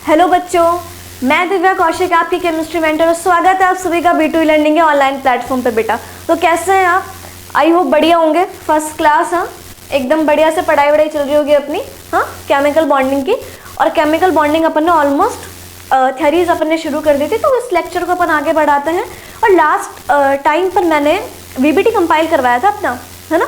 Hello बच्चों, मैं दिव्या कौशिक आपकी केमिस्ट्री मेंटर और स्वागत है आप सभी का B2E लर्निंग के ऑनलाइन प्लेटफॉर्म पे। बेटा तो कैसे हैं आप? आई होप बढ़िया होंगे, फर्स्ट क्लास। हाँ, एकदम बढ़िया से पढ़ाई वढ़ाई चल रही होगी अपनी। हाँ, केमिकल बॉन्डिंग की। और केमिकल बॉन्डिंग अपन ने ऑलमोस्ट थ्योरीज अपन ने शुरू कर दी थी, तो इस लेक्चर को अपन आगे बढ़ाते हैं। और लास्ट टाइम पर मैंने VBT कंपाइल करवाया था अपना, है ना।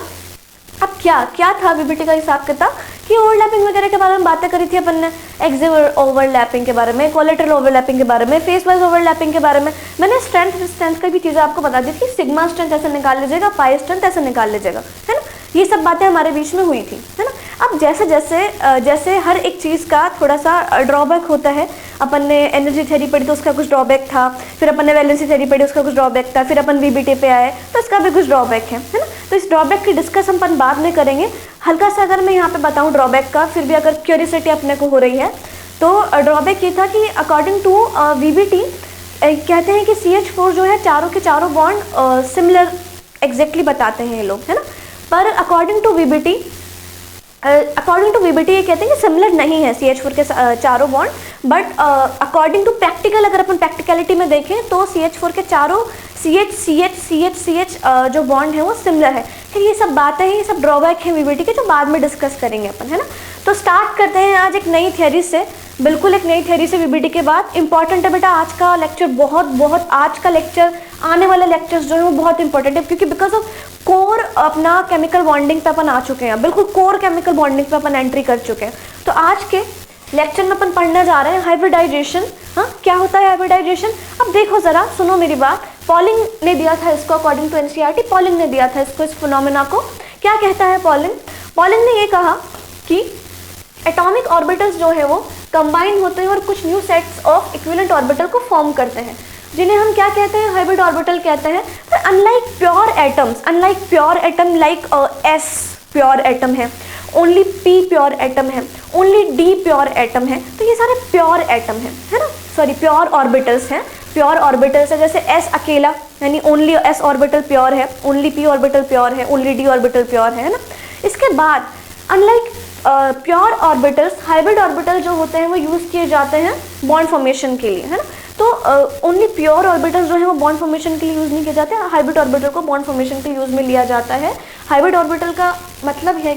अब क्या था VBT का हिसाब किताब कि ओवरलैपिंग वगैरह के बारे में बातें करी थी अपन ने, एक्सिव ओवरलैपिंग के बारे में, कोलेटरल ओवरलैपिंग के बारे में, फेस वाइज ओवरलैपिंग के बारे में। मैंने स्ट्रेंथ की भी चीज़ें आपको बता दी थी, सिग्मा स्ट्रेंथ ऐसे निकाल लीजिएगा, पाई स्ट्रेंथ ऐसे निकाल लीजिएगा, है ना। ये सब बातें हमारे बीच में हुई थी, है ना। अब जैसे हर एक चीज़ का थोड़ा सा ड्रॉबैक होता है। अपन ने एनर्जी थ्योरी पढ़ी तो उसका कुछ ड्रॉबैक था, फिर अपन ने वैलेंसी थ्योरी पढ़ी उसका कुछ ड्रॉबैक था, फिर अपन VBT पे आए तो इसका भी कुछ ड्रॉबैक है ना। तो इस ड्रॉबैक की डिस्कस अपन बाद में करेंगे। हल्का सा अगर मैं यहाँ पे बताऊँ ड्रॉबैक का, फिर भी अगर क्यूरियोसिटी अपने को हो रही है तो ड्रॉबैक ये था कि अकॉर्डिंग टू VBT कहते हैं कि CH4 जो है चारों के चारों बॉन्ड सिमिलर एग्जैक्टली बताते हैं ये लोग, है ना। पर अकॉर्डिंग टू VBT ये कहते हैं कि सिमिलर नहीं है CH4 के चारों bond, but according to practical, अगर अपन प्रैक्टिकलिटी में देखें तो CH4 के चारों CH जो बॉन्ड है वो सिमिलर है। फिर ये सब बातें हैं, ये सब ड्रॉबैक है VBT के, जो बाद में डिस्कस करेंगे अपन, है ना। तो स्टार्ट करते हैं आज एक नई थ्योरी से, बिल्कुल एक नई थ्योरी से VBT के बाद। इंपॉर्टेंट है बेटा आज का लेक्चर, बहुत आज का लेक्चर, आने वाले लेक्चर्स जो है वो बहुत इंपॉर्टेंट है, क्योंकि बिकॉज ऑफ कोर अपना केमिकल बॉन्डिंग पे अपन आ चुके हैं, बिल्कुल कोर केमिकल बॉन्डिंग पे अपन एंट्री कर चुके हैं। तो आज के लेक्चर में अपन पढ़ने जा रहे हैं हाइब्रिडाइजेशन। हाँ, क्या होता है हाइब्रिडाइजेशन? अब देखो जरा, सुनो मेरी बात। पॉलिंग ने दिया था इसको, अकॉर्डिंग टू NCERT पॉलिंग ने दिया था इसको, इस फिनोमेना को। क्या कहता है पॉलिंग ने ये कहा कि एटॉमिक ऑर्बिटल्स जो है वो कंबाइन होते हैं और कुछ new sets of equivalent orbital को फॉर्म करते हैं, जिन्हें हम क्या कहते हैं? हाइब्रिड ऑर्बिटल कहते हैं। पर unlike pure atom, like S pure atom है, ओनली P प्योर एटम है, ओनली D प्योर एटम है, तो ये सारे प्योर एटम है ना, सॉरी प्योर ऑर्बिटल्स हैं। प्योर ऑर्बिटल्स है, जैसे S अकेला यानी ओनली S ऑर्बिटल प्योर है, ओनली P ऑर्बिटल प्योर है, ओनली D ऑर्बिटल प्योर है ना। इसके बाद unlike pure orbitals, hybrid orbital जो होते हैं वो यूज़ किए जाते हैं बॉन्ड फॉर्मेशन के लिए, है ना। तो ओनली प्योर ऑर्बिटल्स जो है वो बॉन्ड फॉर्मेशन के लिए यूज़ नहीं किए जाते, हाइब्रिड ऑर्बिटल को बॉन्ड फॉर्मेशन के यूज़ में लिया जाता है। हाइब्रिड ऑर्बिटल का मतलब है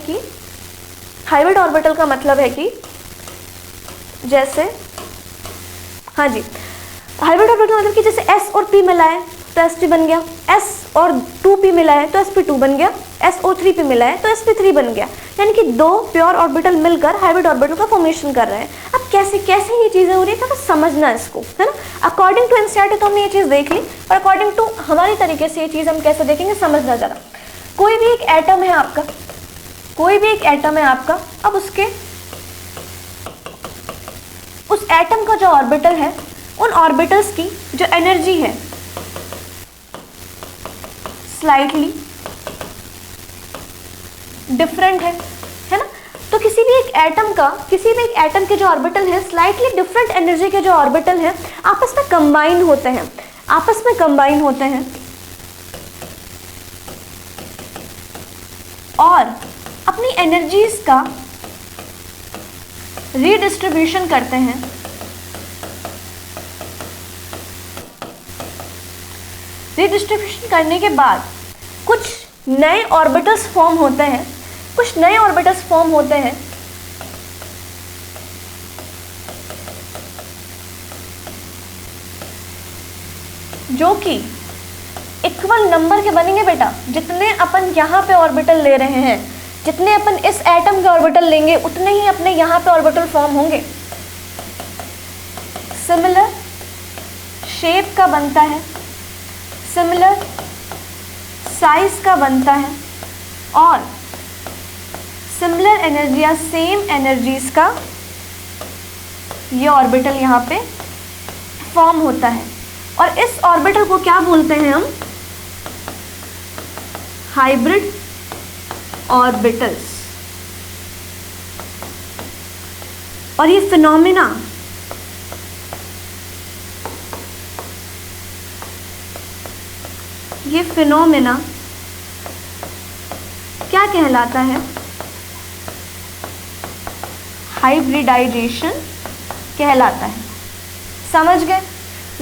कि जैसे, हाँ जी, हाइब्रिड ऑर्बिटल मतलब कि जैसे S और P मिलाएं तो sp बन गया, S और 2p मिलाएं तो sp2 बन गया, S और 3p मिलाएं तो sp3 बन गया। यानी कि दो प्योर ऑर्बिटल मिलकर हाइब्रिड ऑर्बिटल का फॉर्मेशन कर रहे हैं। अब कैसे ये चीज़ें हो रही है, तो समझना इसको, है ना। अकॉर्डिंग टू NCERT तो हमने ये चीज़ देख ली, और अकॉर्डिंग टू हमारी तरीके से ये चीज़ हम कैसे देखेंगे, समझना जरा। कोई भी एक एटम है आपका, अब उस एटम का जो ऑर्बिटल है, उन ऑर्बिटल्स की जो एनर्जी है स्लाइटली डिफरेंट है ना। तो किसी भी एक एटम के जो ऑर्बिटल है, स्लाइटली डिफरेंट एनर्जी के जो ऑर्बिटल है, आपस में कंबाइन होते हैं और अपनी एनर्जीज का रीडिस्ट्रीब्यूशन करते हैं। रीडिस्ट्रीब्यूशन करने के बाद कुछ नए ऑर्बिटल्स फॉर्म होते हैं, जो कि इक्वल नंबर के बनेंगे बेटा। जितने अपन यहाँ पे ऑर्बिटल ले रहे हैं, जितने अपन इस एटम के ऑर्बिटल लेंगे, उतने ही अपने यहाँ पे ऑर्बिटल फॉर्म होंगे। सिमिलर शेप का बनता है, सिमिलर साइज का बनता है, और सिमिलर एनर्जी या सेम एनर्जीज का ये ऑर्बिटल यहाँ पे फॉर्म होता है। और इस ऑर्बिटल को क्या बोलते हैं हम? Hybrid orbitals. और ये फिनोमेना क्या कहलाता है? हाइब्रिडाइजेशन कहलाता है। समझ गए?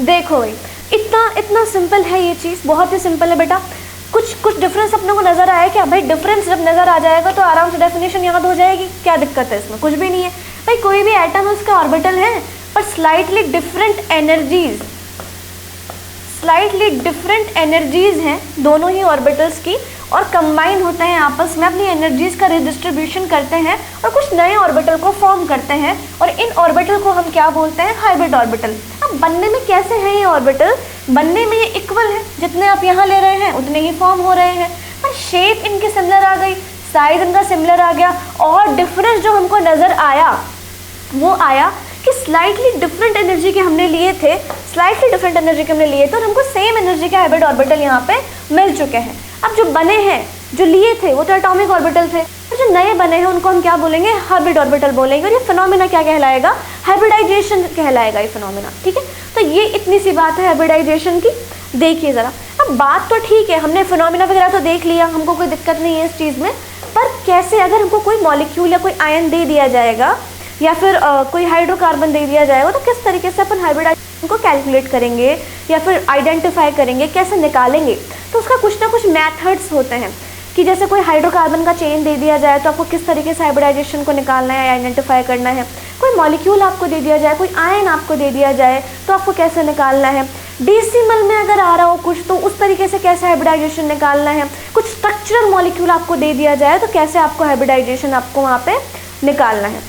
देखो भाई, इतना इतना सिंपल है ये चीज़, बहुत ही सिंपल है बेटा। कुछ डिफरेंस अपने को नज़र आया क्या? भाई डिफरेंस जब नज़र आ जाएगा तो आराम से डेफिनेशन याद हो जाएगी। क्या दिक्कत है इसमें? कुछ भी नहीं है भाई। कोई भी एटम है उसका ऑर्बिटल है, पर स्लाइटली डिफरेंट एनर्जीज हैं दोनों ही ऑर्बिटल्स की, और कंबाइन होते हैं आपस में, अपनी एनर्जीज का रिडिस्ट्रीब्यूशन करते हैं और कुछ नए ऑर्बिटल को फॉर्म करते हैं, और इन ऑर्बिटल को हम क्या बोलते हैं? Hybrid orbital. अब बनने में कैसे हैं ये ऑर्बिटल? बनने में ये इक्वल है, जितने आप यहाँ ले रहे हैं उतने ही फॉर्म हो रहे हैं, पर शेप इनकी सिमिलर आ गई, साइज इनका सिमिलर आ गया, और डिफरेंस जो हमको नज़र आया वो आया कि स्लाइटली डिफरेंट एनर्जी के हमने लिए थे, और हमको सेम एनर्जी के हाइब्रिड ऑर्बिटल यहाँ पे मिल चुके हैं। अब जो बने हैं, जो लिए थे वो तो एटॉमिक ऑर्बिटल थे, और जो नए बने हैं उनको हम क्या बोलेंगे? हाइब्रिड ऑर्बिटल बोलेंगे। और ये फिनोमेना क्या कहलाएगा? हाइब्रिडाइजेशन कहलाएगा ये फिनोमेना। ठीक है, तो ये इतनी सी बात है हाइब्रिडाइजेशन की। देखिए ज़रा, अब बात तो ठीक है, हमने फिनोमेना वगैरह तो देख लिया, हमको कोई दिक्कत नहीं है इस चीज़ में, पर कैसे अगर हमको कोई मॉलिक्यूल या कोई आयन दे दिया जाएगा या फिर कोई हाइड्रोकार्बन दे दिया जाएगा, तो किस तरीके से अपन हाइब्रिडाइजेशन को कैलकुलेट करेंगे या फिर आइडेंटिफाई करेंगे, कैसे निकालेंगे? तो उसका कुछ ना कुछ मेथड्स होते हैं कि जैसे कोई हाइड्रोकार्बन का चेन दे दिया जाए तो आपको किस तरीके से हाइब्रिडाइजेशन को निकालना है, आइडेंटिफाई करना है। कोई मॉलिक्यूल आपको दे दिया जाए, कोई आयन आपको दे दिया जाए तो आपको कैसे निकालना है। डेसिमल में अगर आ रहा हो कुछ तो उस तरीके से कैसे हाइब्रिडाइजेशन निकालना है। कुछ स्ट्रक्चरल मॉलिक्यूल आपको दे दिया जाए तो कैसे आपको हाइब्रिडाइजेशन आपको वहाँ पे निकालना है।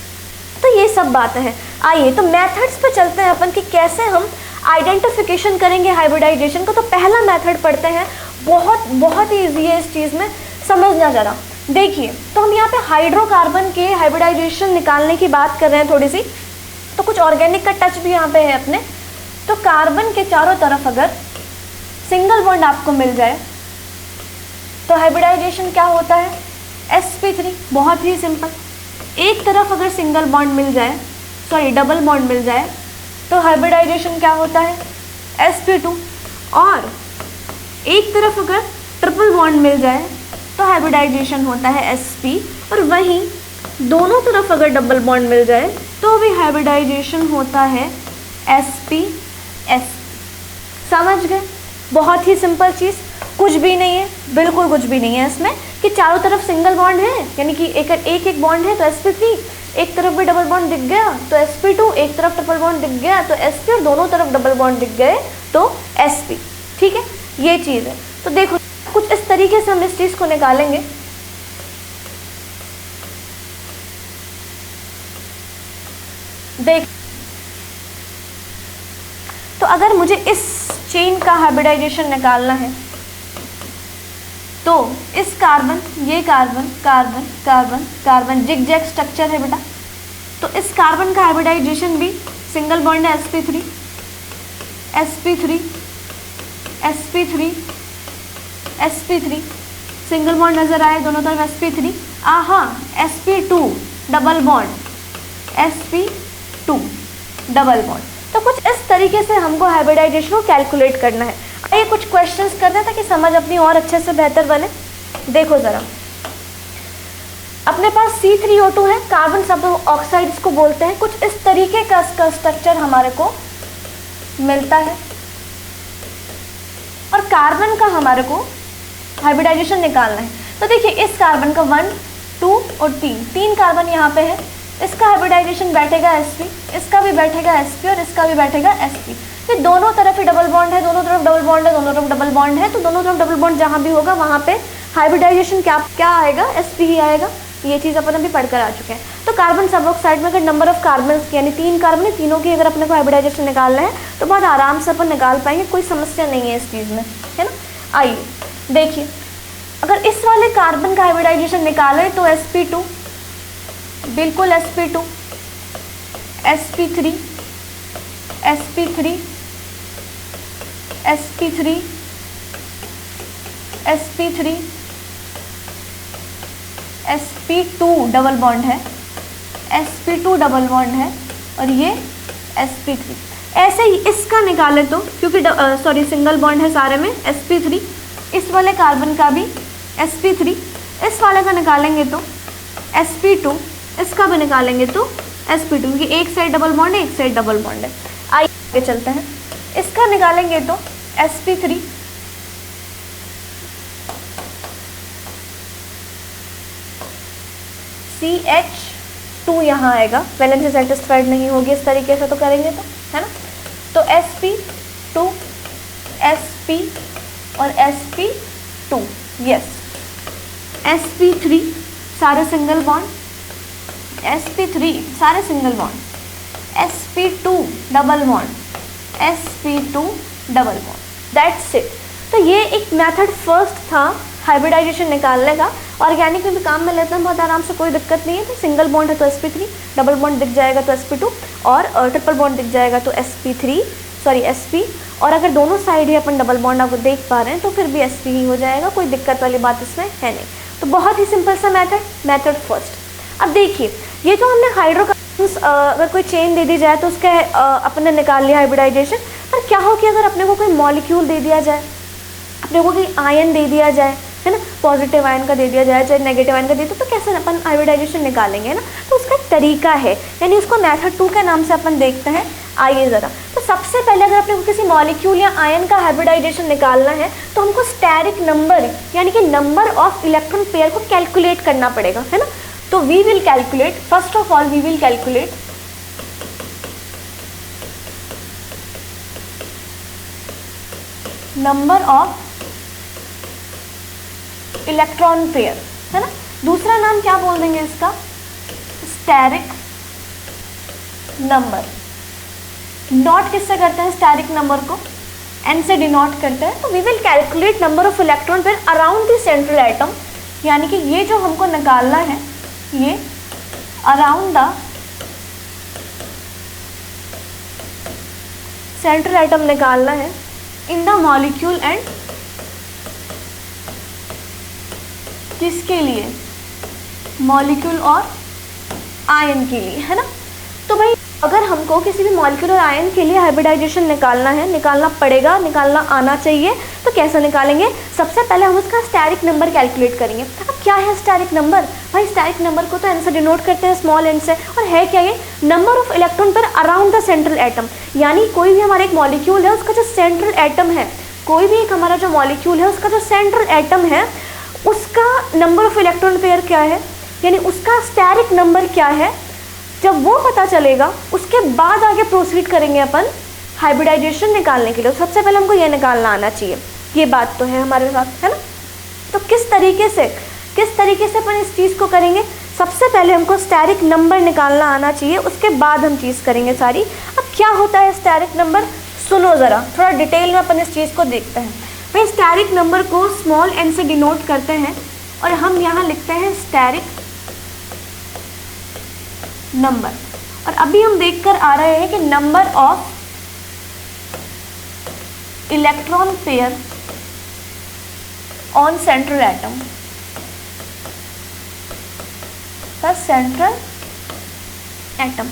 तो ये सब बातें हैं। आइए तो मेथड्स पे चलते हैं अपन कि कैसे हम आइडेंटिफिकेशन करेंगे हाइब्रिडाइजेशन को। तो पहला मेथड पढ़ते हैं, बहुत ही ईजी है इस चीज़ में, समझना ज़रा। देखिए, तो हम यहाँ पे हाइड्रोकार्बन के हाइब्रिडाइजेशन निकालने की बात कर रहे हैं थोड़ी सी, तो कुछ ऑर्गेनिक का टच भी यहाँ पे है अपने। तो कार्बन के चारों तरफ अगर सिंगल बॉन्ड आपको मिल जाए तो हाइब्रिडाइजेशन क्या होता है? sp3। बहुत ही सिंपल। एक तरफ अगर सिंगल बॉन्ड मिल जाए, सॉरी डबल बॉन्ड मिल जाए, तो हाइब्रिडाइजेशन क्या होता है? sp2। और एक तरफ अगर ट्रिपल बॉन्ड मिल जाए तो हाइब्रिडाइजेशन होता है sp। और वहीं दोनों तरफ अगर डबल बॉन्ड मिल जाए तो भी हाइब्रिडाइजेशन होता है sp-sp। समझ गए? बहुत ही सिंपल चीज़, कुछ भी नहीं है, बिल्कुल कुछ भी नहीं है इसमें, कि चारों तरफ सिंगल बॉन्ड है, यानी कि एक बॉन्ड है तो sp3, एक तरफ भी डबल बॉन्ड दिख गया तो sp2, एक तरफ ट्रिपल बॉन्ड दिख गया तो sp, और दोनों तरफ डबल बॉन्ड दिख गए तो sp। ठीक है, ये चीज़ है। तो देखो, कुछ इस तरीके से हम इस चीज़ को निकालेंगे। देख, तो अगर मुझे इस चेन का हाइब्रिडाइजेशन निकालना है तो इस कार्बन, ये carbon carbon carbon carbon zigzag structure है बेटा, तो इस कार्बन का हाइब्रिडाइजेशन भी सिंगल बॉन्ड है sp3 sp3 sp3 sp3, single bond नजर आए दोनों तरफ sp3, आहा sp2 double bond sp2 double bond. तो कुछ इस तरीके से हमको हाइब्रिडाइजेशन को कैलकुलेट करना है। आइए कुछ क्वेश्चंस करते हैं ताकि समझ अपनी और अच्छे से बेहतर बने। देखो ज़रा, अपने पास C3O2 है, कार्बन सब ऑक्साइड इसको बोलते हैं। कुछ इस तरीके का इसका स्ट्रक्चर हमारे को मिलता है, और कार्बन का हमारे को हाइब्रिडाइजेशन निकालना है। तो देखिए, इस कार्बन का 1, 2 और 3 कार्बन यहाँ पे है, इसका हाइब्रिडाइजेशन बैठेगा sp, इसका भी बैठेगा sp और इसका भी बैठेगा sp। ये दोनों तरफ ही डबल बॉन्ड है, दोनों तरफ डबल बॉन्ड है, दोनों तरफ डबल बॉन्ड है, तो दोनों तरफ डबल बॉन्ड जहाँ भी होगा वहाँ पे हाइब्रिडाइजेशन क्या आएगा? sp ही आएगा। ये चीज़ अपन अभी पढ़कर आ चुके हैं। तो कार्बन सब ऑक्साइड में अगर नंबर ऑफ कार्बन यानी 3 कार्बन है, तीनों की अगर अपने को हाइब्रिडाइजेशन निकालना है तो बहुत आराम से अपन निकाल पाएंगे, कोई समस्या नहीं है इस चीज़ में, है ना। आइए देखिए, अगर इस वाले कार्बन का हाइब्रिडाइजेशन निकालें तो sp2, बिल्कुल sp2 sp3 sp3 sp3 sp3 sp2 double bond है, sp2 डबल बॉन्ड है, और ये sp3। ऐसे ही इसका निकाले तो, क्योंकि सॉरी सिंगल बॉन्ड है सारे में, sp3, इस वाले कार्बन का भी sp3, इस वाले का निकालेंगे तो sp2, इसका भी निकालेंगे तो sp2, क्योंकि एक साइड डबल बॉन्ड है, एक साइड डबल बॉन्ड है। आइए चलते हैं, इसका निकालेंगे तो sp3 CH2 यहाँ आएगा, वैलेंसी सेटिस्फाइड नहीं होगी इस तरीके से तो करेंगे तो, है ना। तो sp2 sp और sp2, यस। sp3 सारे सिंगल बॉन्ड, sp3 सारे single bond, sp2 double bond, sp2 double bond, that's it. तो ये एक मेथड फर्स्ट था हाइब्रिडाइजेशन निकालने का। ऑर्गेनिक में भी काम में लेते हैं बहुत आराम से, कोई दिक्कत नहीं है। तो सिंगल बॉन्ड है तो sp3, डबल बॉन्ड दिख जाएगा तो sp2, और ट्रिपल बॉन्ड दिख जाएगा तो sp, और अगर दोनों साइड ही अपन डबल बॉन्ड आपको देख पा रहे हैं तो फिर भी sp ही हो जाएगा, कोई दिक्कत वाली बात इसमें है नहीं। तो बहुत ही सिंपल सा मेथड फर्स्ट। अब देखिए, ये जो हमने हाइड्रोकार्बन्स अगर कोई चेन दे दी जाए तो उसका अपने निकाल लिया हाइब्रिडाइजेशन। पर क्या हो कि अगर अपने को कोई मॉलिक्यूल दे दिया जाए, अपने को कोई आयन दे दिया जाए, है ना, पॉजिटिव आयन का दे दिया जाए चाहे नेगेटिव आयन का दे दो, तो कैसे अपन हाइब्रिडाइजेशन निकालेंगे ना। तो उसका एक तरीका है, यानी उसको मेथड 2 के नाम से अपन देखते हैं। आइए ज़रा, तो सबसे पहले अगर अपने को किसी मॉलिक्यूल या आयन का हाइब्रिडाइजेशन निकालना है तो हमको स्टेरिक नंबर यानी कि नंबर ऑफ इलेक्ट्रॉन पेयर को कैलकुलेट करना पड़ेगा, है ना। तो we will calculate, first of all we will calculate number of electron pair, है ना। दूसरा नाम क्या बोल देंगे इसका, स्टेरिक नंबर। नोट किससे करते हैं स्टेरिक नंबर को, n से डिनोट करते हैं। तो we will calculate number of electron pair around the central atom, यानी कि ये जो हमको निकालना है ये अराउंड द सेंट्रल एटम निकालना है इन द मॉलिक्यूल एंड किसके लिए, मॉलिक्यूल और आयन के लिए, है ना। तो भाई अगर हमको किसी भी मॉलिक्यूल और आयन के लिए हाइब्रिडाइजेशन निकालना है, निकालना पड़ेगा, निकालना आना चाहिए, तो कैसे निकालेंगे। सबसे पहले हम उसका स्टेरिक नंबर कैलकुलेट करेंगे। अब क्या है स्टेरिक नंबर, भाई स्टेरिक नंबर को तो n से डिनोट करते हैं, स्मॉल n से, और है क्या ये, number of electron pair around the central atom. यानी कोई भी हमारा एक मॉलिक्यूल है उसका जो सेंट्रल एटम है, कोई भी एक हमारा जो मॉलिक्यूल है उसका जो सेंट्रल एटम है उसका नंबर ऑफ इलेक्ट्रॉन पेयर क्या है, यानी उसका स्टेरिक नंबर क्या है। जब वो पता चलेगा उसके बाद आगे प्रोसीड करेंगे अपन हाइब्रिडाइजेशन निकालने के लिए। तो सबसे पहले हमको ये निकालना आना चाहिए, ये बात तो है हमारे साथ, है ना। तो किस तरीके से अपन इस चीज़ को करेंगे, सबसे पहले हमको स्टेरिक नंबर निकालना आना चाहिए, उसके बाद हम चीज़ करेंगे सारी। अब क्या होता है स्टेरिक नंबर, सुनो ज़रा, थोड़ा डिटेल में अपन इस चीज़ को देखते हैं। भाई स्टेरिक नंबर को स्मॉल n से डिनोट करते हैं और हम यहाँ लिखते हैं स्टेरिक नंबर। और अभी हम देखकर आ रहे हैं कि number of electron pair on central atom, central atom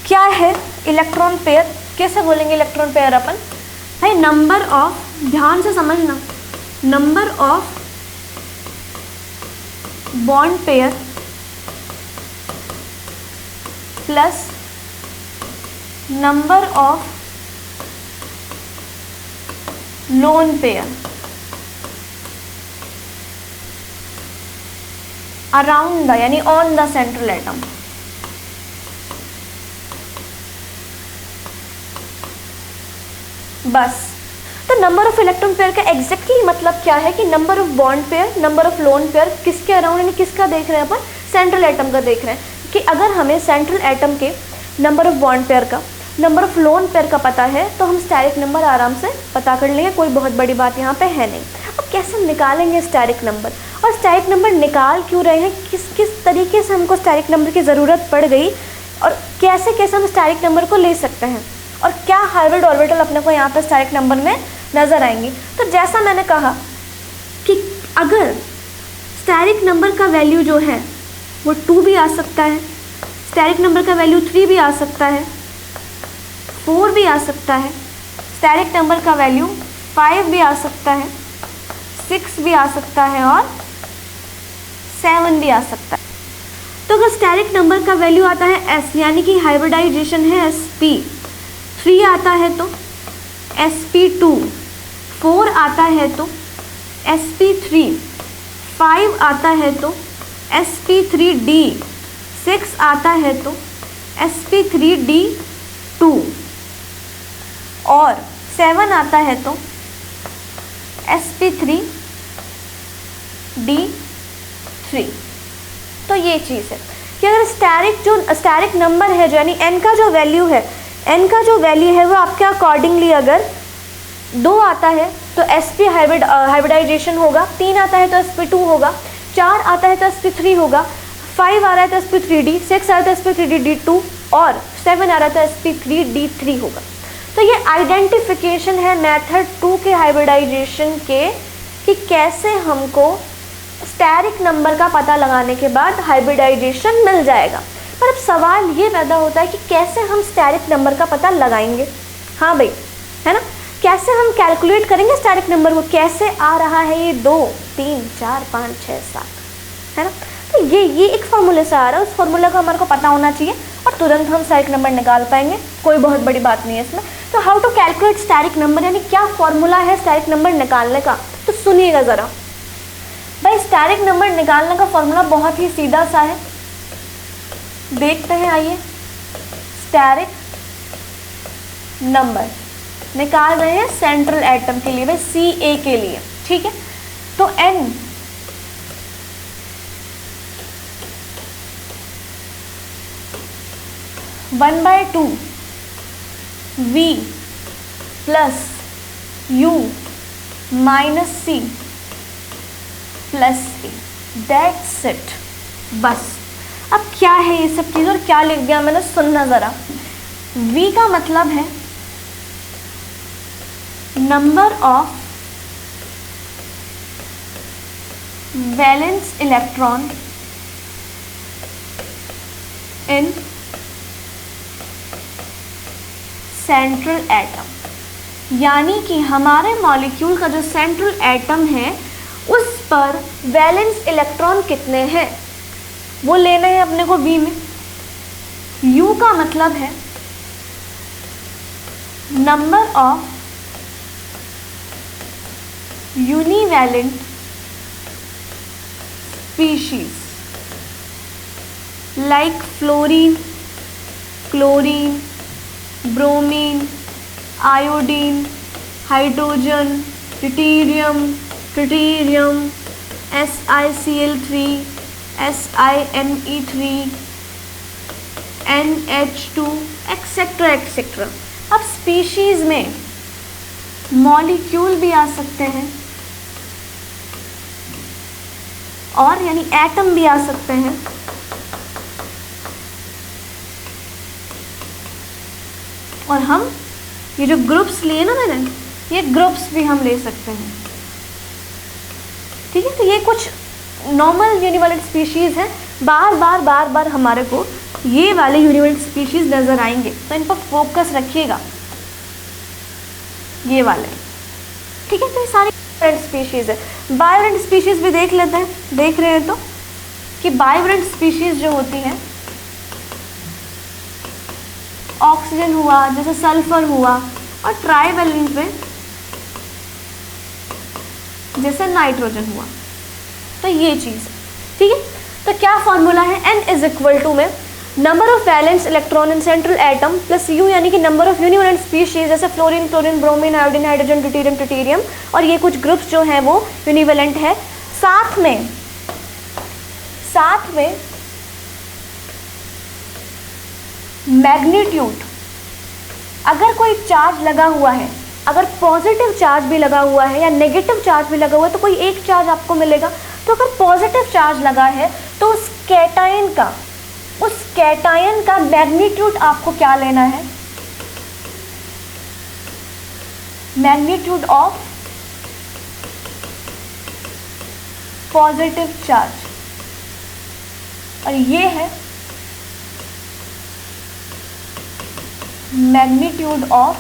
क्या है, इलेक्ट्रॉन पेयर। कैसे बोलेंगे इलेक्ट्रॉन पेयर अपन, भाई नंबर ऑफ, ध्यान से समझना, number of bond pair plus number of lone pair around the, यानी ऑन द सेंट्रल एटम। बस, तो नंबर ऑफ इलेक्ट्रॉन पेयर का एग्जैक्टली मतलब क्या है कि number of bond pair, number of lone pair, किसके अराउंड, यानी किसका देख रहे हैं अपन, सेंट्रल एटम का देख रहे हैं। कि अगर हमें सेंट्रल एटम के नंबर ऑफ बॉन्ड पेयर का, नंबर ऑफ लोन पेयर का पता है तो हम स्टेरिक नंबर आराम से पता कर लेंगे, कोई बहुत बड़ी बात यहाँ पे है नहीं। अब कैसे हम निकालेंगे स्टेरिक नंबर, और स्टेरिक नंबर निकाल क्यों रहे हैं, किस तरीके से हमको स्टेरिक नंबर की ज़रूरत पड़ गई, और कैसे कैसे हम स्टेरिक नंबर को ले सकते हैं, और क्या हाइब्रिड ऑर्बिटल अपने को यहाँ पर स्टेरिक नंबर में नज़र आएंगी। तो जैसा मैंने कहा कि अगर स्टेरिक नंबर का वैल्यू जो है वो 2 भी आ सकता है, स्टेरिक नंबर का वैल्यू 3 भी आ सकता है, 4 भी आ सकता है, स्टेरिक नंबर का वैल्यू 5 भी आ सकता है, 6 भी आ सकता है और 7 भी आ सकता है। तो अगर स्टेरिक नंबर का वैल्यू आता है s, यानी कि हाइब्रिडाइजेशन है sp3 आता है तो sp2, 4 आता है तो sp3, 5 आता है तो sp3d, 6 आता है तो sp3d2 और 7 आता है तो sp3d3। तो ये चीज़ है कि अगर स्टेरिक नंबर है जो, यानी n का जो वैल्यू है वो आपके अकॉर्डिंगली अगर 2 आता है तो sp हाइब्रिडाइजेशन होगा, 3 आता है तो sp2 होगा, 4 आता है तो sp3 होगा, 5 आ रहा है तो sp3d, 6 आ रहा है तो sp3d2 और 7 आ रहा है तो sp3d3 होगा। तो ये आइडेंटिफिकेशन है मेथड 2 के हाइब्रिडाइजेशन के, कि कैसे हमको स्टेरिक नंबर का पता लगाने के बाद हाइब्रिडाइजेशन मिल जाएगा। पर अब सवाल ये पैदा होता है कि कैसे हम स्टेरिक नंबर का पता लगाएंगे। हाँ भाई, है ना, कैसे हम कैलकुलेट करेंगे स्टेरिक नंबर को, कैसे आ रहा है ये 2, 3, 4, 5, 6, 7, है ना। तो ये एक फार्मूले से आ रहा है, उस फार्मूला का हमारे को पता होना चाहिए और तुरंत हम स्टेरिक नंबर निकाल पाएंगे, कोई बहुत बड़ी बात नहीं है इसमें। तो how to calculate steric number, यानी क्या फॉर्मूला है स्टेरिक नंबर निकालने का, तो सुनिएगा ज़रा भाई। स्टेरिक नंबर निकालने का फॉर्मूला बहुत ही सीधा सा है, देखते हैं, आइए। स्टेरिक नंबर निकाल रहे हैं सेंट्रल एटम के लिए, भाई Ca के लिए, ठीक है। तो n 1/2 V plus U minus C plus A, that's it, बस। अब क्या है ये सब चीज़ और क्या लिख दिया मैंने, सुनना ज़रा। V का मतलब है number of valence electron in central atom, यानी कि हमारे मॉलिक्यूल का जो सेंट्रल एटम है उस पर वैलेंस इलेक्ट्रॉन कितने हैं वो लेने हैं अपने को V में। U का मतलब है number of univalent species like fluorine, chlorine, bromine, iodine, hydrogen, tritium, SiCl3, SiMe3, NH2, etcetera etcetera. अब स्पीशीज में मॉलिक्यूल भी आ सकते हैं और यानी एटम भी आ सकते हैं, और हम ये जो ग्रुप्स लिए ना मैंने, ये ग्रुप्स भी हम ले सकते हैं, ठीक है। तो ये कुछ नॉर्मल यूनिवैलेंट स्पीशीज़ हैं, बार बार हमारे को ये वाले यूनिवैलेंट स्पीशीज़ नज़र आएंगे, तो इन पर फोकस रखिएगा, ये वाले, ठीक है। तो ये सारी स्पीशीज़ है। बायोवेलेंट स्पीशीज़ भी देख लेते हैं, देख रहे हैं तो कि बायोवेलेंट स्पीशीज़ जो होती हैं, ऑक्सीजन हुआ, जैसे सल्फर हुआ, और ट्राइवेलेंट में जैसे नाइट्रोजन हुआ, तो ये चीज़ है, ठीक है। तो क्या फॉर्मूला है, n इज इक्वल टू में number of valence electron in central atom plus U, यानी कि नंबर ऑफ यूनिवैलेंट स्पीशीज जैसे fluorine, chlorine, bromine, iodine, hydrogen, tritium, और ये कुछ ग्रुप्स जो हैं वो यूनिवैलेंट है। साथ में मैग्नीट्यूड, अगर कोई चार्ज लगा हुआ है, अगर पॉजिटिव चार्ज भी लगा हुआ है या नेगेटिव चार्ज भी लगा हुआ है, तो कोई एक चार्ज आपको मिलेगा। तो अगर पॉजिटिव चार्ज लगा है तो उस कैटायन का मैग्नीट्यूड आपको क्या लेना है, मैग्नीट्यूड ऑफ पॉजिटिव चार्ज, और ये है मैग्नीट्यूड ऑफ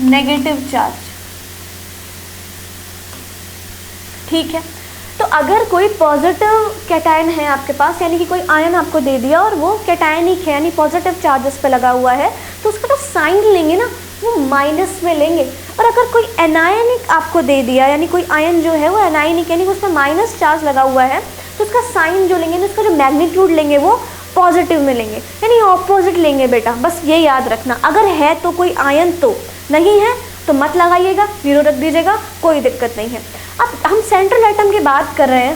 नेगेटिव चार्ज, ठीक है। तो अगर कोई पॉजिटिव कैटायन है आपके पास, यानी कि कोई आयन आपको दे दिया और वो कैटायनिक है यानी पॉजिटिव चार्जेस पे लगा हुआ है, तो उसका जो साइन लेंगे ना वो माइनस में लेंगे। और अगर कोई एनायनिक आपको दे दिया, यानी कोई आयन जो है वो एनायनिक यानी कि उसमें माइनस चार्ज लगा हुआ है, तो उसका साइन जो लेंगे, उसका जो मैग्नीट्यूड लेंगे वो पॉजिटिव में लेंगे, यानी ऑपोजिट लेंगे बेटा। बस ये याद रखना, अगर है तो कोई आयन तो, नहीं है तो मत लगाइएगा, 0 रख दीजिएगा, कोई दिक्कत नहीं है। अब हम सेंट्रल एटम की बात कर रहे हैं,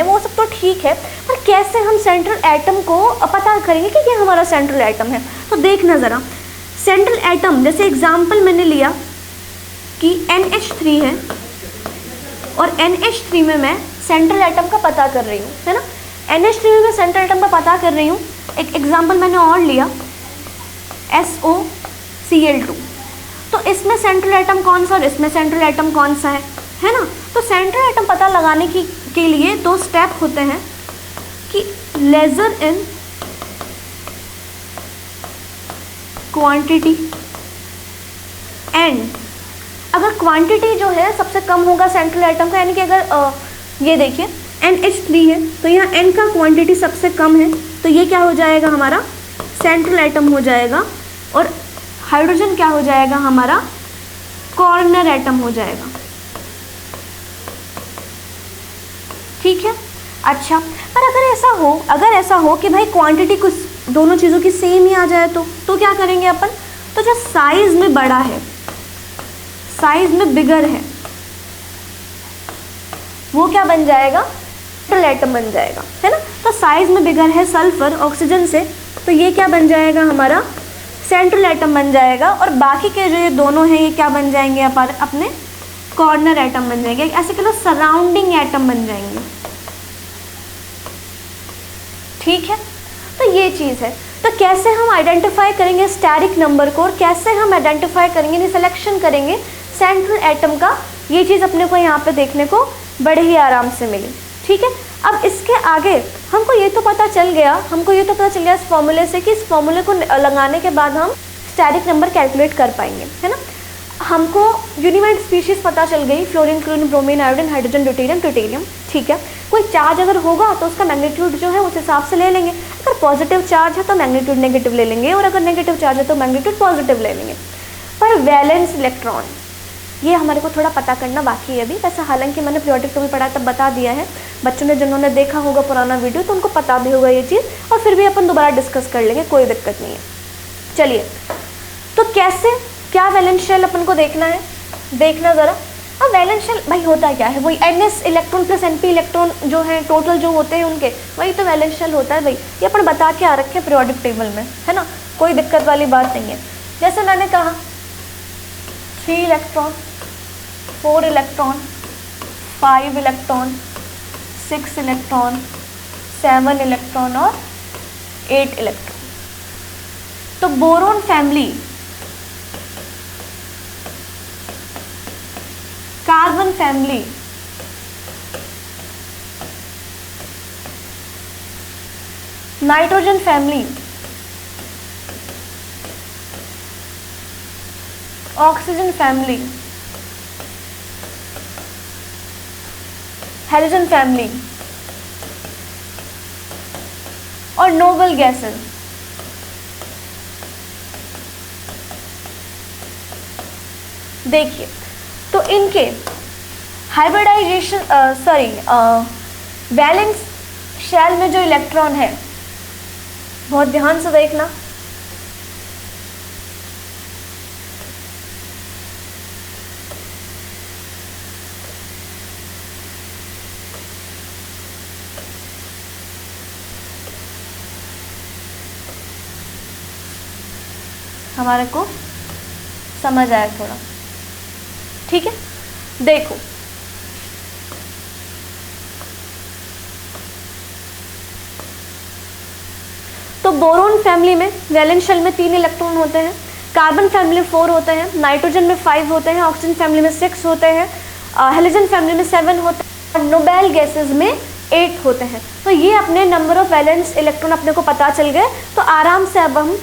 वो सब तो ठीक है, पर कैसे हम सेंट्रल एटम को पता करेंगे कि ये हमारा सेंट्रल एटम है? तो देखना ज़रा, सेंट्रल एटम जैसे एग्जाम्पल मैंने लिया कि NH3 है और NH3 में मैं सेंट्रल एटम का पता कर रही हूँ, है ना। NH3 में मैं सेंट्रल एटम का पता कर रही हूँ। एक एग्जाम्पल मैंने और लिया SOCl2, तो इसमें सेंट्रल एटम कौन सा और इसमें सेंट्रल एटम कौन सा है ना। तो सेंट्रल एटम पता लगाने के लिए 2 स्टेप होते हैं कि लेजर इन क्वांटिटी एंड, अगर क्वांटिटी जो है सबसे कम होगा सेंट्रल एटम का, यानी कि अगर ये देखिए NH3 है तो यहाँ N का क्वांटिटी सबसे कम है, तो ये क्या हो जाएगा हमारा सेंट्रल एटम हो जाएगा, और हाइड्रोजन क्या हो जाएगा हमारा कॉर्नर एटम हो जाएगा। ठीक है, अच्छा, पर अगर ऐसा हो कि भाई क्वांटिटी कुछ दोनों चीज़ों की सेम ही आ जाए तो क्या करेंगे अपन? तो जो साइज में बड़ा है, साइज में बिगर है, वो क्या बन जाएगा? सेंट्रल एटम बन जाएगा, है ना। तो साइज में बिगर है सल्फर ऑक्सीजन से, तो ये क्या बन जाएगा हमारा सेंट्रल एटम बन जाएगा, और बाकी के जो ये दोनों हैं ये क्या बन जाएंगे अपने कॉर्नर एटम बन जाएंगे, ऐसे कह लो सराउंडिंग एटम बन जाएंगे। ठीक है, तो ये चीज़ है। तो कैसे हम आइडेंटिफाई करेंगे स्टेरिक नंबर को, और कैसे हम आइडेंटिफाई करेंगे, सिलेक्शन करेंगे सेंट्रल एटम का, ये चीज़ अपने को यहाँ पे देखने को बड़े ही आराम से मिली। ठीक है, अब इसके आगे हमको ये तो पता चल गया इस फॉर्मूले से कि इस फॉर्मूले को लगाने के बाद हम स्टेरिक नंबर कैलकुलेट कर पाएंगे, है ना। हमको यूनिवाइड स्पीशीज़ पता चल गई, fluorine, chlorine, bromine, iodine, hydrogen, deuterium, tritium. ठीक है, कोई चार्ज अगर होगा तो उसका मैग्नीट्यूड जो है उस हिसाब से ले लेंगे। अगर पॉजिटिव चार्ज है तो मैग्नीट्यूड नेगेटिव ले लेंगे, और अगर नेगेटिव चार्ज है तो मैग्नीट्यूड पॉजिटिव ले लेंगे। पर वैलेंस इलेक्ट्रॉन, ये हमारे को थोड़ा पता करना बाकी है अभी। वैसे हालांकि मैंने पीरियोडिक टेबल पढ़ा तब बता दिया है, बच्चों ने जिन्होंने देखा होगा पुराना वीडियो तो उनको पता भी होगा ये चीज़, और फिर भी अपन दोबारा डिस्कस कर लेंगे, कोई दिक्कत नहीं है। चलिए, तो कैसे क्या वैलेंस शेल अपन को देखना है, देखना ज़रा। अब वैलेंस शेल भाई होता क्या है? वही NS electron plus NP electron जो है टोटल जो होते हैं उनके, वही तो वैलेंस शेल होता है भाई। ये अपन बता के आ रखे हैं पीरियोडिक टेबल में, है ना, कोई दिक्कत वाली बात नहीं है। जैसे मैंने कहा 3 electron, 4 electron, 5 electron, 6 electron, 7 electron और 8 इलेक्ट्रॉन। तो boron family, carbon family, nitrogen family, oxygen family, halogen family और नोबल गैसेस। देखिए, तो इनके हाइब्रिडाइजेशन वैलेंस शेल में जो इलेक्ट्रॉन है, बहुत ध्यान से देखना, हमारे को समझ आया थोड़ा। ठीक है, देखो तो बोरोन फैमिली में वैलेंस शेल में 3 इलेक्ट्रॉन होते हैं, कार्बन फैमिली में 4 होते हैं, नाइट्रोजन में 5 होते हैं, ऑक्सीजन फैमिली में 6 होते हैं, हेलोजन फैमिली में 7 होते हैं, और नोबेल गैसेस में 8 होते हैं। तो ये अपने नंबर ऑफ वैलेंस इलेक्ट्रॉन अपने को पता चल गए। तो आराम से अब हम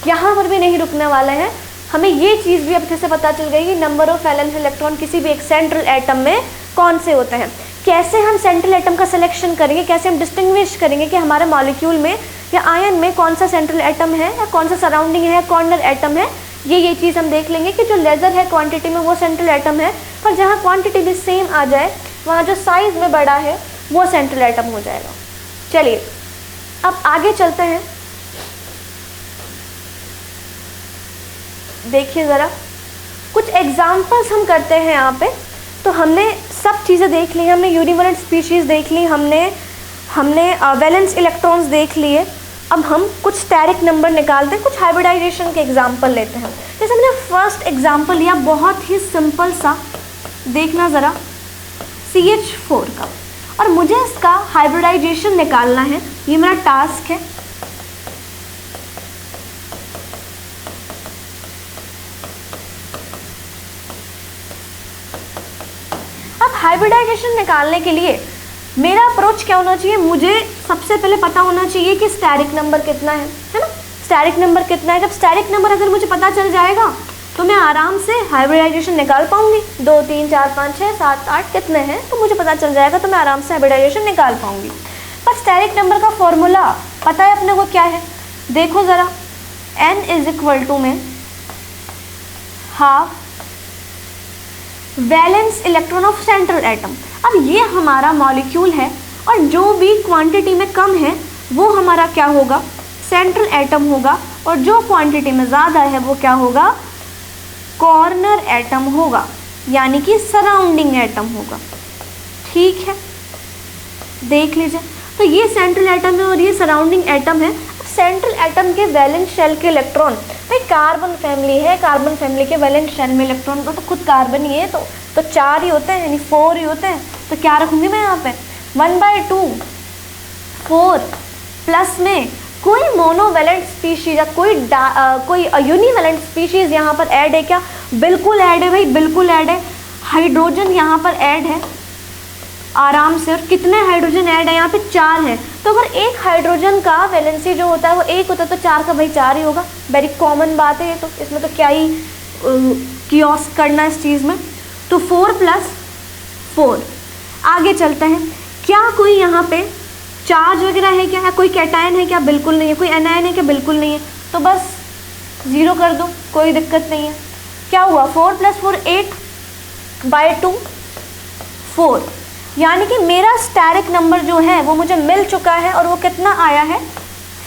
यहाँ पर भी नहीं रुकने वाले हैं, हमें ये चीज़ भी अच्छे से पता चल गई कि नंबर ऑफ वैलेंस इलेक्ट्रॉन किसी भी एक सेंट्रल एटम में कौन से होते हैं। कैसे हम सेंट्रल एटम का सिलेक्शन करेंगे, कैसे हम डिस्टिंग्विश करेंगे कि हमारे मॉलिक्यूल में या आयन में कौन सा सेंट्रल एटम है या कौन सा सराउंडिंग है, कॉर्नर एटम है, ये चीज़ हम देख लेंगे कि जो लेज़र है क्वांटिटी में वो सेंट्रल एटम है, पर जहाँ क्वांटिटी भी सेम आ जाए वहाँ जो साइज़ में बड़ा है वो सेंट्रल एटम हो जाएगा। चलिए अब आगे चलते हैं, देखिए ज़रा कुछ एग्जाम्पल्स हम करते हैं यहाँ पे। तो हमने सब चीज़ें देख ली, हमने यूनिवैलेंट स्पीशीज़ देख ली, हमने वैलेंस इलेक्ट्रॉन्स देख लिए। अब हम कुछ स्टेरिक नंबर निकालते हैं, कुछ हाइब्रिडाइजेशन के एग्जाम्पल लेते हैं। जैसे हमने फर्स्ट एग्जाम्पल लिया बहुत ही सिंपल सा, देखना ज़रा, CH4 का, और मुझे इसका हाइब्रिडाइजेशन निकालना है, ये मेरा टास्क है। अब हाइब्रिडाइजेशन निकालने के लिए मेरा अप्रोच क्या होना चाहिए, मुझे सबसे पहले पता होना चाहिए कि स्टेरिक नंबर कितना है ना, स्टेरिक नंबर कितना है। जब स्टेरिक नंबर अगर मुझे पता चल जाएगा तो मैं आराम से हाइब्रिडाइजेशन निकाल पाऊंगी। 2 3 4 5 6 7 8 कितने हैं तो मुझे पता चल जाएगा, तो मैं आराम से हाइब्रिडाइजेशन निकाल पाऊंगी। पर स्टेरिक नंबर का फॉर्मूला पता है अपने को क्या है, देखो ज़रा, n = में half valence electron of central atom. अब ये हमारा मॉलिक्यूल है और जो भी क्वांटिटी में कम है वो हमारा क्या होगा, सेंट्रल एटम होगा, और जो क्वांटिटी में ज़्यादा है वो क्या होगा, कॉर्नर एटम होगा, यानी कि सराउंडिंग एटम होगा। ठीक है, देख लीजिए, तो ये सेंट्रल एटम है और ये सराउंडिंग एटम है। सेंट्रल एटम के वैलेंस शेल के इलेक्ट्रॉन, भाई कार्बन फैमिली है, कार्बन फैमिली के वैलेंस शेल में इलेक्ट्रॉन तो खुद कार्बन ही है, तो 4 ही होते हैं, यानी 4 ही होते हैं। तो क्या रखूँगी मैं यहाँ पे 1/2 4 प्लस में कोई मोनोवैलेंट स्पीशीज या कोई यूनिवैलेंट स्पीशीज यहाँ पर ऐड है क्या, बिल्कुल ऐड है भाई, बिल्कुल ऐड है। हाइड्रोजन यहाँ पर ऐड है आराम से, और कितने हाइड्रोजन ऐड है यहाँ पे, 4 है। तो अगर एक हाइड्रोजन का वैलेंसी जो होता है वो 1 होता है तो 4 का भाई 4 ही होगा, वेरी कॉमन बात है ये, तो इसमें तो क्या ही कियोस करना है इस चीज़ में। तो 4 + 4। आगे चलते हैं, क्या कोई यहाँ पे चार्ज वगैरह है क्या, कोई कैटायन है क्या, बिल्कुल नहीं है। कोई एनायन है क्या, बिल्कुल नहीं है। तो बस 0 कर दो, कोई दिक्कत नहीं है। क्या हुआ, 4 + 4 8/2 4, यानी कि मेरा स्टेरिक नंबर जो है वो मुझे मिल चुका है, और वो कितना आया है,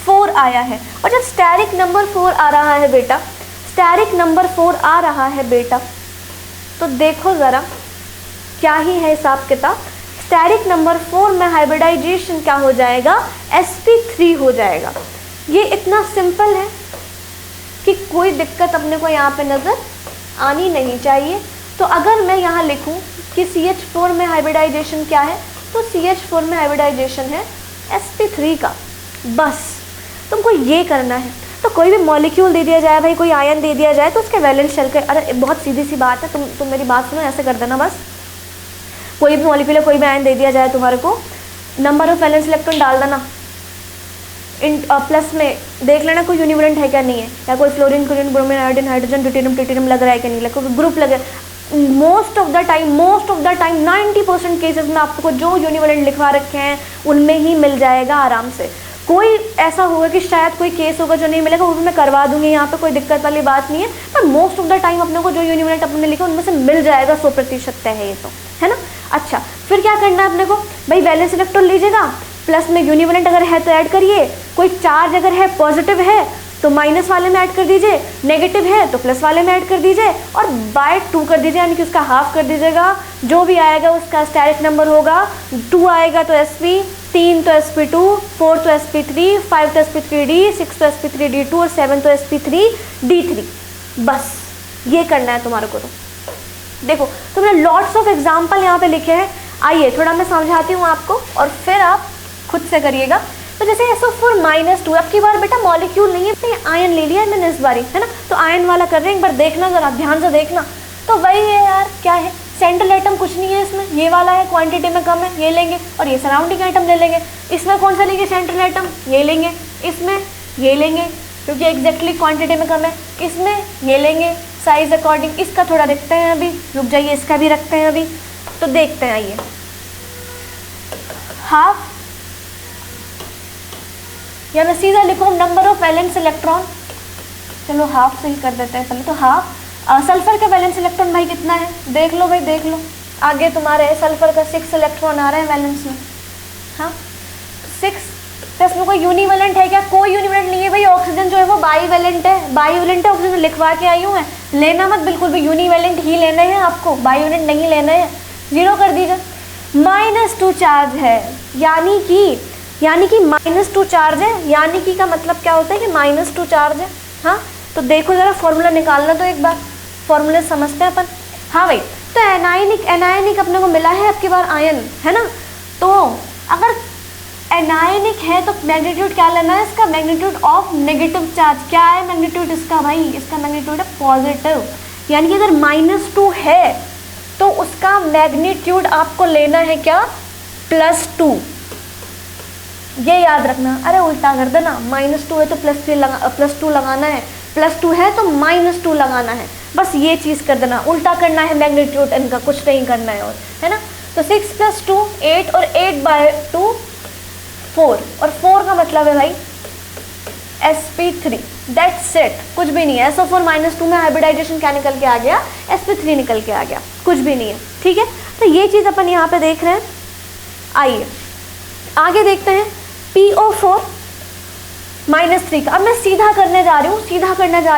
4 आया है। और जब स्टेरिक नंबर 4 आ रहा है बेटा, स्टेरिक नंबर 4 आ रहा है बेटा, तो देखो ज़रा क्या ही है हिसाब किताब। स्टेरिक नंबर 4 में हाइब्रिडाइजेशन क्या हो जाएगा, sp3 हो जाएगा। ये इतना सिंपल है कि कोई दिक्कत अपने को यहाँ पे नज़र आनी नहीं चाहिए। तो अगर मैं यहाँ लिखूँ कि CH4 में हाइब्रिडाइजेशन क्या है, तो CH4 में हाइब्रिडाइजेशन है sp3 का, बस तुमको ये करना है। तो कोई भी मॉलिक्यूल दे दिया जाए भाई, कोई आयन दे दिया जाए, तो उसके वैलेंस शेल के, अरे बहुत सीधी सी बात है, तुम मेरी बात सुनो, ऐसे कर देना बस। कोई भी मॉलिक्यूल है, कोई भी आयन दे दिया जाए तुम्हारे को, नंबर ऑफ वैलेंस इलेक्ट्रॉन डाल देना, प्लस में देख लेना कोई यूनिवैलेंट है क्या नहीं है, या कोई fluorine, chlorine, bromine, iodine, hydrogen, deuterium, tritium लग रहा है कि नहीं, लग कोई ग्रुप लगे। Most of the time 90% cases में आपको जो यूनिवैलेंट लिखवा रखे हैं उनमें ही मिल जाएगा आराम से। कोई ऐसा होगा कि शायद कोई केस होगा जो नहीं मिलेगा, वो भी मैं करवा दूंगी, यहाँ पे कोई दिक्कत वाली बात नहीं है। पर मोस्ट ऑफ द टाइम अपने को जो यूनिवैलेंट अपने लिखा उनमें से मिल जाएगा, 100% तय है ये तो, है ना। अच्छा, फिर क्या करना है अपने को, भाई वैलेंस इलेक्ट्रॉन लीजिएगा, प्लस में यूनिवैलेंट अगर है तो ऐड करिए, कोई चार्ज अगर है पॉजिटिव है तो माइनस वाले में ऐड कर दीजिए, नेगेटिव है तो प्लस वाले में ऐड कर दीजिए, और बाय 2 कर दीजिए, यानी कि उसका हाफ कर दीजिएगा। जो भी आएगा उसका स्टेरिक नंबर होगा, 2 आएगा तो sp, 3 तो sp2, 4 तो sp3, 5 तो sp3d, 6 तो sp3d2 और 7 तो sp3d3। बस ये करना है तुम्हारे को। तो देखो तुमने लॉट्स ऑफ एग्जाम्पल यहाँ पे लिखे हैं, आइए थोड़ा मैं समझाती हूँ आपको और फिर आप खुद से करिएगा। तो जैसे SO4 - 2, अब की बार बेटा मॉलिक्यूल नहीं है, आयन ले लिया है मैंने इस बारी, है ना। तो आयन वाला कर रहे हैं, एक बार देखना ज़रा ध्यान से देखना। तो वही है यार, क्या है, सेंट्रल एटम कुछ नहीं है इसमें, ये वाला है, क्वांटिटी में कम है, ये लेंगे, और ये सराउंडिंग एटम ले लेंगे। इसमें कौन सा लेंगे, सेंट्रल एटम, ये लेंगे, इसमें ये लेंगे क्योंकि एग्जैक्टली क्वांटिटी में कम है, इसमें ये लेंगे साइज अकॉर्डिंग। इसका थोड़ा देखते हैं अभी, रुक जाइए, इसका भी रखते हैं अभी, तो देखते हैं। आइए हाफ, या मैं सीधा लिखूँ नंबर ऑफ वैलेंस इलेक्ट्रॉन, चलो हाफ से ही कर देते हैं पहले तो हाफ। सल्फर का वैलेंस इलेक्ट्रॉन भाई कितना है, देख लो भाई देख लो, आगे तुम्हारे सल्फर का 6 इलेक्ट्रॉन आ रहे हैं वैलेंस में। हाँ 6, तो इसमें कोई यूनिवेलेंट है क्या, कोई यूनिवेलेंट नहीं है भाई। ऑक्सीजन जो है वो बाईवेलेंट है, बाईवेलेंट है ऑक्सीजन, लिखवा के आई हूँ मैं, लेना मत बिल्कुल भी, यूनिवेलेंट ही लेने हैं आपको, बाईवेलेंट नहीं लेना है। 0 कर दीजिए। -2 चार्ज है, यानी कि -2 चार्ज है, यानी कि का मतलब क्या होता है कि -2 चार्ज है। हाँ तो देखो जरा फॉर्मूला निकालना तो एक बार, फॉर्मूले समझते हैं अपन। हाँ भाई, तो एनायनिक अपने को मिला है अब की बार आयन, है ना। तो अगर एनायनिक है तो मैग्नीट्यूड क्या लेना है इसका, मैग्नीट्यूड ऑफ नेगेटिव चार्ज। क्या है मैग्नीट्यूड इसका भाई, इसका मैग्नीट्यूड है पॉजिटिव, यानी कि अगर -2 है तो उसका मैग्नीट्यूड आपको लेना है क्या, +2। ये याद रखना, अरे उल्टा कर देना, -2 है तो +2 लगाना है, +2 है तो -2 लगाना है, बस ये चीज़ कर देना, उल्टा करना है मैग्नीट्यूड इनका, कुछ नहीं करना है और, है ना। तो 6 + 2 8 और 8/2 4, और 4 का मतलब है भाई sp3, दैट्स इट, कुछ भी नहीं है। SO4 -2 में हाइब्रिडाइजेशन क्या निकल के आ गया, sp3 निकल के आ गया, कुछ भी नहीं है, ठीक है। तो ये चीज़ अपन यहाँ पे देख रहे हैं। आइए आगे देखते हैं PO4 -3 का। अब मैं सीधा करने जा रही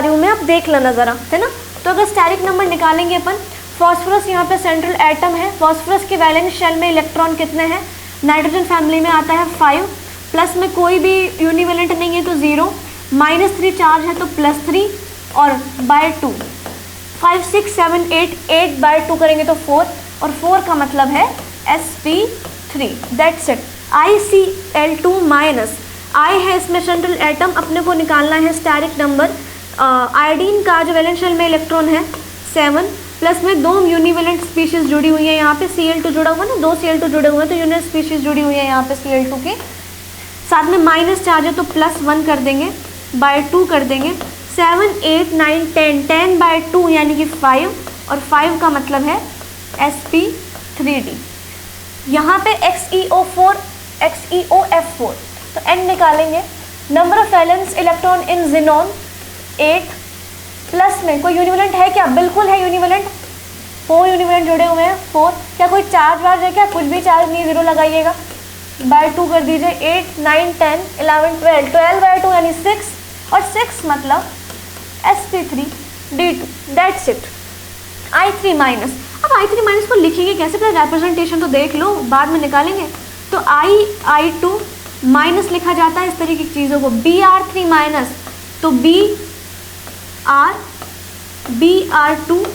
हूँ मैं, अब देख लेना ज़रा, है ना। तो अगर स्टेरिक नंबर निकालेंगे अपन, फॉस्फोरस यहाँ पे सेंट्रल एटम है, फॉस्फोरस के वैलेंस शेल में इलेक्ट्रॉन कितने हैं, नाइट्रोजन फैमिली में आता है 5, प्लस में कोई भी यूनिवेलेंट नहीं है तो 0, -3 चार्ज है तो +3 और /2, 5 6 7 8, 8/2 करेंगे तो 4, और 4 का मतलब है sp3, that's it. ICl2-, I है इसमें सेंट्रल एटम, अपने को निकालना है स्टेरिक नंबर। आयोडीन का जो वैलेंस शेल में इलेक्ट्रॉन है 7, प्लस में 2 यूनिवेलेंट स्पीशीज जुड़ी हुई है, यहाँ पे Cl2 जुड़ा हुआ है ना, 2 Cl2 जुड़े हुए हैं तो यूनिट स्पीशीज जुड़ी हुई है यहाँ पे Cl2 के साथ में, माइनस चार्ज है तो +1 कर देंगे, /2 कर देंगे, 7 8 9 10, 10/2 यानी कि 5, और 5 का मतलब है sp3d। यहाँ पे XeOF4, तो N निकालेंगे, number of valence electron in xenon 8, plus में कोई यूनिवेलेंट है क्या, बिल्कुल है यूनिवेलेंट, 4 यूनिवेलेंट जुड़े हुए हैं 4, क्या कोई चार्ज वार्ज है क्या, कुछ भी चार्ज नहीं, 0 लगाइएगा, /2 कर दीजिए, 8 9 10 11 12, 12/2 यानी 6, और 6 मतलब sp3d2, दैट्स इट। I3-, अब I3- को लिखेंगे कैसे, पहले रिप्रेजेंटेशन तो देख लो, बाद में निकालेंगे। तो I2- लिखा जाता है इस तरीके की चीज़ों को, Br3- तो Br2+,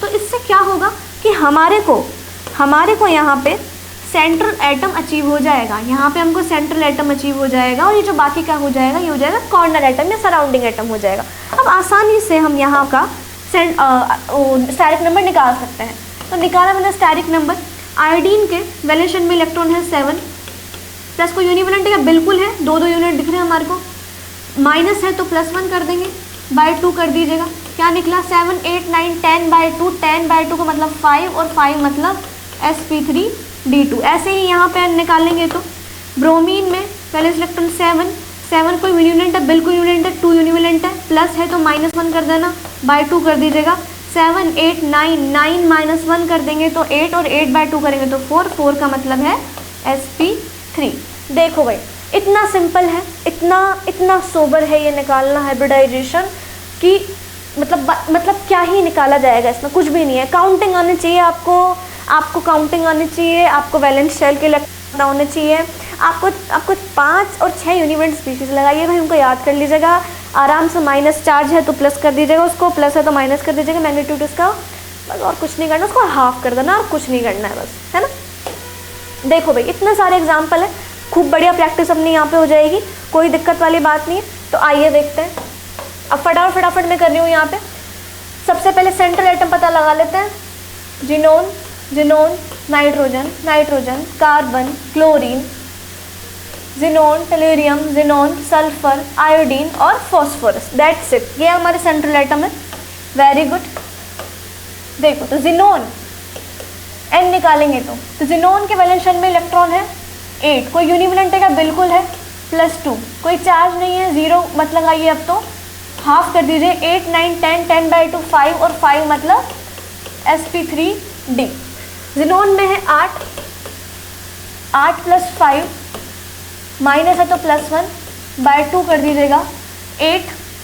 तो इससे क्या होगा कि हमारे को यहाँ पे सेंट्रल एटम अचीव हो जाएगा, यहाँ पे हमको सेंट्रल एटम अचीव हो जाएगा, और ये जो बाकी का हो जाएगा ये हो जाएगा कॉर्नर एटम या सराउंडिंग एटम हो जाएगा। अब आसानी से हम यहाँ का स्टेरिक नंबर निकाल सकते हैं। तो निकाला मैंने स्टेरिक नंबर, आयोडीन के वैलेंस शेल में इलेक्ट्रॉन है 7, प्लस को यूनिवेलेंट है बिल्कुल है, 2 यूनिट दिख रहे हैं हमारे को, माइनस है तो +1 कर देंगे, /2 कर दीजिएगा, क्या निकला 7 8 9 10/2, 10/2 का मतलब 5, और 5 मतलब sp3d2। ऐसे ही यहाँ पे निकालेंगे तो ब्रोमीन में वैलेंस इलेक्ट्रॉन 7 कोई यूनिवेलेंट है, बिल्कुल यूनिवेलेंट है, 2 यूनिवेलेंट है, प्लस है तो -1 कर देना, /2 कर दीजिएगा, 7 8 9 9 -1 कर देंगे तो 8, और 8/2 करेंगे तो 4, 4 का मतलब है sp3। देखो भाई इतना सिंपल है, इतना सोबर है ये निकालना हाइब्रिडाइजेशन कि मतलब क्या ही निकाला जाएगा इसमें, कुछ भी नहीं है। काउंटिंग आनी चाहिए आपको काउंटिंग आनी चाहिए, आपको वैलेंस शेल के लगना होने चाहिए, आपको 5 और 6 यूनिवेलेंट स्पीशीज लगाइए भाई, उनको याद कर लीजिएगा आराम से। माइनस चार्ज है तो प्लस कर दीजिएगा उसको, प्लस है तो माइनस कर दीजिएगा मैग्नीट्यूड इसका, बस और कुछ नहीं करना, उसको हाफ कर देना और कुछ नहीं करना है बस, है ना। देखो भाई इतने सारे एग्जाम्पल है, खूब बढ़िया प्रैक्टिस अपनी यहाँ पे हो जाएगी, कोई दिक्कत वाली बात नहीं है। तो आइए देखते हैं, अब फटाफट मैं कर रही हूँ यहाँ पे। सबसे पहले सेंट्रल एटम पता लगा लेते हैं, xenon nitrogen carbon chlorine, xenon tellurium, xenon sulphur, iodine और फॉस्फोरस, दैट्स इट। ये हमारे सेंट्रल एटम है, वेरी गुड। देखो तो जिनोन N निकालेंगे तो जिनोन के वैलेंस शेल में इलेक्ट्रॉन है 8, कोई यूनिवैलेंट है क्या? बिल्कुल है, +2, कोई चार्ज नहीं है, 0 मत लगाइए, अब तो हाफ कर दीजिए, 8 9 10 10/2 5 और 5 मतलब sp3d। जिनोन में है 8, 8 + 5 माइनस है तो +1/2 कर दीजिएगा, 8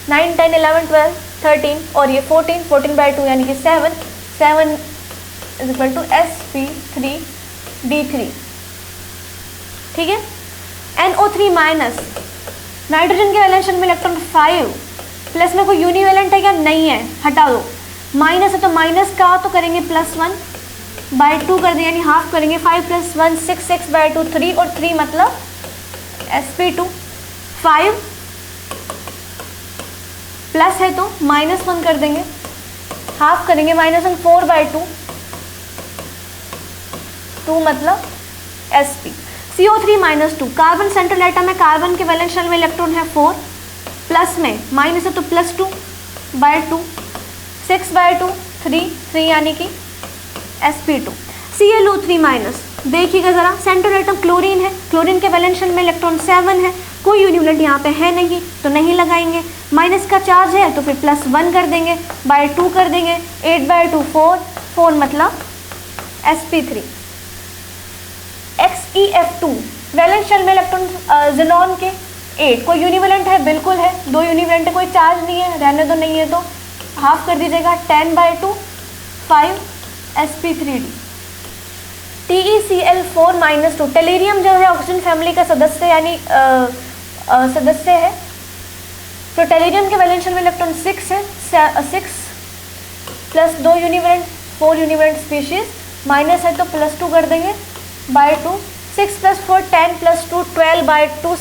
9 10 11 12 13 और ये 14 14/2 यानी कि 7 7 = sp3d3। ठीक है। NO3 माइनस, नाइट्रोजन के वैलेंशन में इलेक्ट्रॉन 5, प्लस में कोई यूनिवैलेंट है क्या? नहीं है, हटा दो, माइनस है तो माइनस का तो करेंगे +1/2 कर दें, यानी हाफ करेंगे, 5 + 1 6 6/2 3 और 3 मतलब sp2। 5 प्लस है तो -1 कर देंगे, हाफ करेंगे, -1 4/2 2 मतलब sp। CO3 -2, carbon central atom है, कार्बन के वैलेंस शेल में इलेक्ट्रॉन है 4, प्लस में माइनस है तो +2/2 6/2 3 यानी कि sp2। ClO3-, देखिएगा ज़रा, सेंट्रल एटम क्लोरीन है, क्लोरीन के वैलेंस शेल में इलेक्ट्रॉन 7 है, कोई यूनिवैलेंट यहाँ पे है नहीं तो नहीं लगाएंगे, माइनस का चार्ज है तो फिर +1 कर देंगे, /2 कर देंगे, 8/2 4 मतलब sp3। XeF2, वैलेंस शेल में इलेक्ट्रॉन ज़िनॉन के 8, कोई यूनिवैलेंट है? बिल्कुल है, 2 यूनिवैलेंट है, कोई चार्ज नहीं है, रहने दो, नहीं है तो हाफ कर दीजिएगा, 10/2 5 sp3d। TeCl4-2, टेलीरियम जो है ऑक्सीजन फैमिली का सदस्य यानी सदस्य है, तो टेलीरियम के वैलेंस शेल में इलेक्ट्रॉन 6 है, 6 + 2 यूनिवैलेंट 4 यूनिवैलेंट स्पीशीज, माइनस है तो +2 कर देंगे, /2 6 + 4 10 + 2 12/2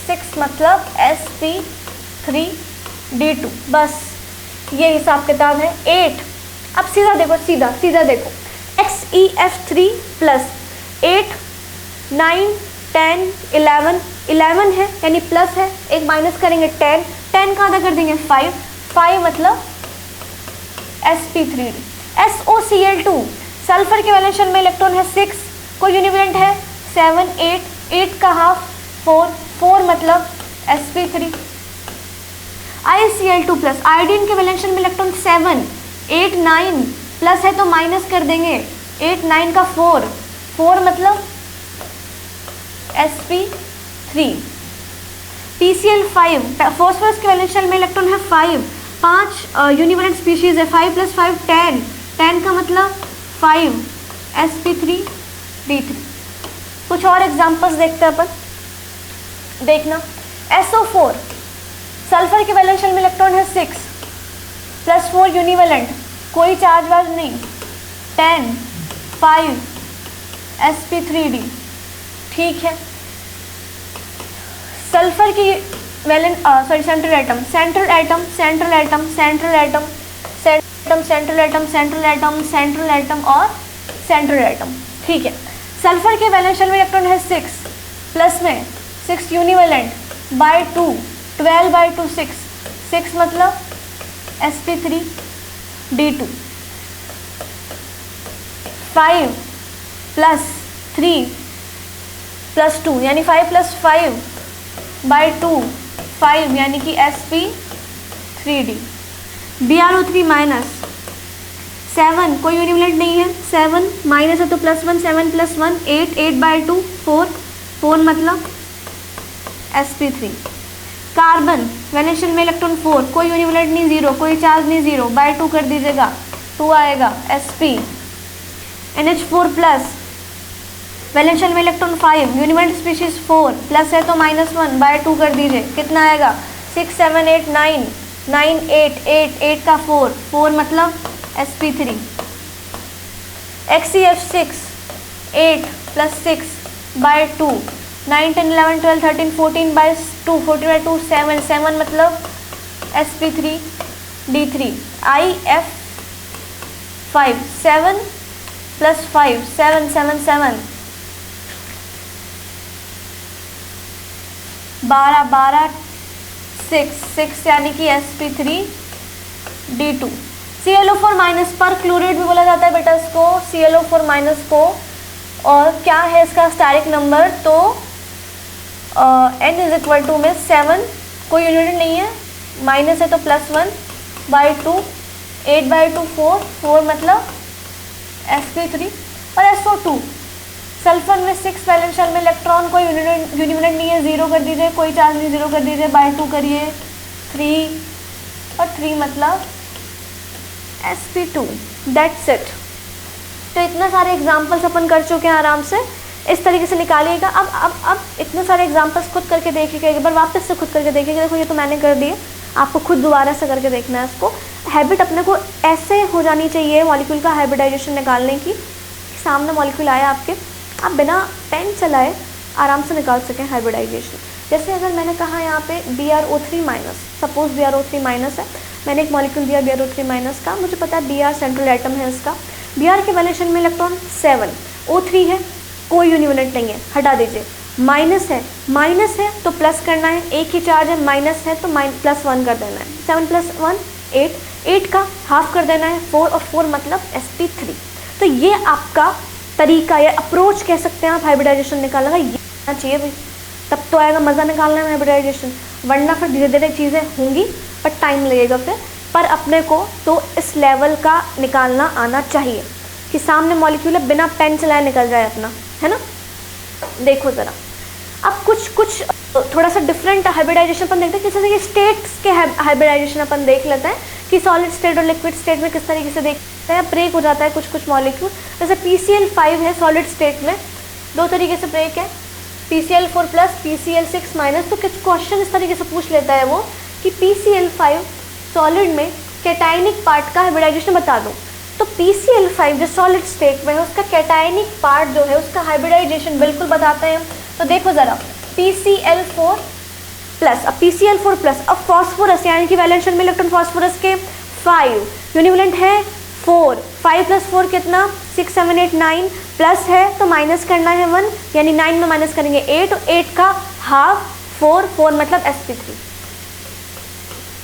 6 मतलब sp3d2। बस ये हिसाब किताब है। 8, अब सीधा देखो, सीधा देखो, XeF3 + 8 9 10 11 है यानी प्लस है, एक माइनस करेंगे 10 का आधा कर देंगे 5 मतलब sp3d। SOCl2, सल्फर के वैलेंस शेल में इलेक्ट्रॉन है 6, कोई यूनिवैलेंट है 7 8 का हाफ 4 मतलब sp3। ICl2+, आयोडीन के वैलेंस शेल में इलेक्ट्रॉन 7 8 9 प्लस है तो माइनस कर देंगे, 8 9 का 4 मतलब sp3। PCl5, फॉस्फोरस के वैलेंस शेल में इलेक्ट्रॉन है 5 यूनिवैलेंट स्पीशीज है, 5 + 5 10 का मतलब 5 sp3d3। कुछ और एग्जांपल्स देखते हैं अपन, देखना। SO4, सल्फर के वैलेंस शेल में इलेक्ट्रॉन है 6 + 4 यूनिवैलेंट, कोई चार्ज वार्ज नहीं, 10 5 sp3d। ठीक है। सल्फर की सेंट्रल एटम और सेंट्रल एटम। ठीक है। सल्फर के वैलेंस शेल में इलेक्ट्रॉन है 6, प्लस में 6 यूनिवैलेंट, /2 12/2 6 मतलब sp3d2। 5 + 3 + 2 यानी 5 + 5/2 5 यानी कि sp3d। BrO3-, 7, कोई यूनिवैलेंट नहीं है, 7 माइनस है तो +1 7 + 1 8/2 4 मतलब sp3। कार्बन वैलेंस शेल में इलेक्ट्रॉन 4, कोई यूनिवैलेंट नहीं, 0, कोई चार्ज नहीं, 0/2 कर दीजिएगा, 2 आएगा sp। NH4+, वैलेंस शेल में इलेक्ट्रॉन 5, यूनिवैलेंट स्पीशीज 4, प्लस है तो -1/2 कर दीजिए, कितना आएगा 6 7 8 9 9 8 का 4 मतलब sp3। XeF6, 8 + 6/2 9 10 11 12 13 14/2 14/2 7 मतलब sp3d3। IF5, 7 + 5 7 7 7 12 6 यानी कि sp3d2। ClO4- पर क्लोराइड भी बोला जाता है बेटा इसको। ClO4- को और क्या है इसका स्टैटिक नंबर, तो n इज इक्वल टू में 7, कोई यूनिट नहीं है, माइनस है तो +1/2, 8/2 4 मतलब sp3 और SO2। सल्फर में 6 वैलेंस शेल में इलेक्ट्रॉन, कोई यूनिट नहीं है, 0 कर दीजिए, कोई चार्ज नहीं, 0 कर दीजिए, /2 करिए 3 और 3 मतलब sp2। That's it. तो इतने सारे एग्जाम्पल्स अपन कर चुके हैं आराम से, इस तरीके से निकालिएगा। अब इतने सारे एग्जाम्पल्स खुद करके देखिएगा, एक बार वापस से खुद करके देखिएगा। देखो ये तो मैंने कर दिए, आपको खुद दोबारा से करके देखना है इसको। हैबिट अपने को ऐसे हो जानी चाहिए मॉलिक्यूल का हाइब्रिडाइजेशन निकालने की, सामने मॉलिक्यूल आया आपके, आप बिना पेन चलाए आराम से निकाल सकें हाइब्रिडाइजेशन। जैसे अगर मैंने कहा यहाँ पे BrO3-, सपोज BrO3- है, मैंने एक मॉलिक्यूल दिया BrO3- का, मुझे पता है Br सेंट्रल एटम है इसका, Br के वैलेंस शेल में इलेक्ट्रॉन 7, O3 है, कोई यूनिट नहीं है, हटा दीजिए, माइनस है तो प्लस करना है, एक ही चार्ज है, माइनस है तो +1 कर देना है, 7 + 1 8 का हाफ कर देना है 4 और 4 मतलब sp3। तो ये आपका तरीका या अप्रोच कह सकते हैं आप हाइब्रिडाइजेशन निकालने का, ये आना चाहिए भाई, तब तो आएगा मज़ा निकालने में हाइब्रिडाइजेशन, वरना फिर धीरे धीरे चीज़ें होंगी पर टाइम लगेगा फिर। पर अपने को तो इस लेवल का निकालना आना चाहिए कि सामने मॉलिक्यूल है, बिना पेन चलाए निकल जाए अपना, है ना। देखो ज़रा, अब कुछ थोड़ा सा डिफरेंट हाइब्रिडाइजेशन अपन देखते हैं, जैसे कि स्टेट्स के हाइब्रिडाइजेशन अपन देख लेते हैं कि सॉलिड स्टेट और लिक्विड स्टेट में किस तरीके से देखते हैं, ब्रेक हो जाता है कुछ मॉलिक्यूल। जैसे PCl5 है सॉलिड स्टेट में, दो तरीके से ब्रेक है, PCl4+, PCl6-। तो कुछ क्वेश्चन इस तरीके से पूछ लेता है वो कि PCl5 सॉलिड में कैटायनिक पार्ट का हाइब्रिडाइजेशन बता दो। तो PCl5 जो सॉलिड स्टेट में है उसका कैटायनिक पार्ट जो है उसका हाइब्रिडाइजेशन बिल्कुल बताते हैं। तो देखो ज़रा, PCl4+, अब PCl4+, अब फॉस्फोरस यानी कि वैलेंस शेल में इलेक्ट्रॉन फॉस्फोरस के 5, यूनिवैलेंट है 4, 5 + 4 कितना 6 7 8 9, प्लस है तो माइनस करना है 1, यानी 9 में माइनस करेंगे 8, 8 का हाफ 4 मतलब sp3।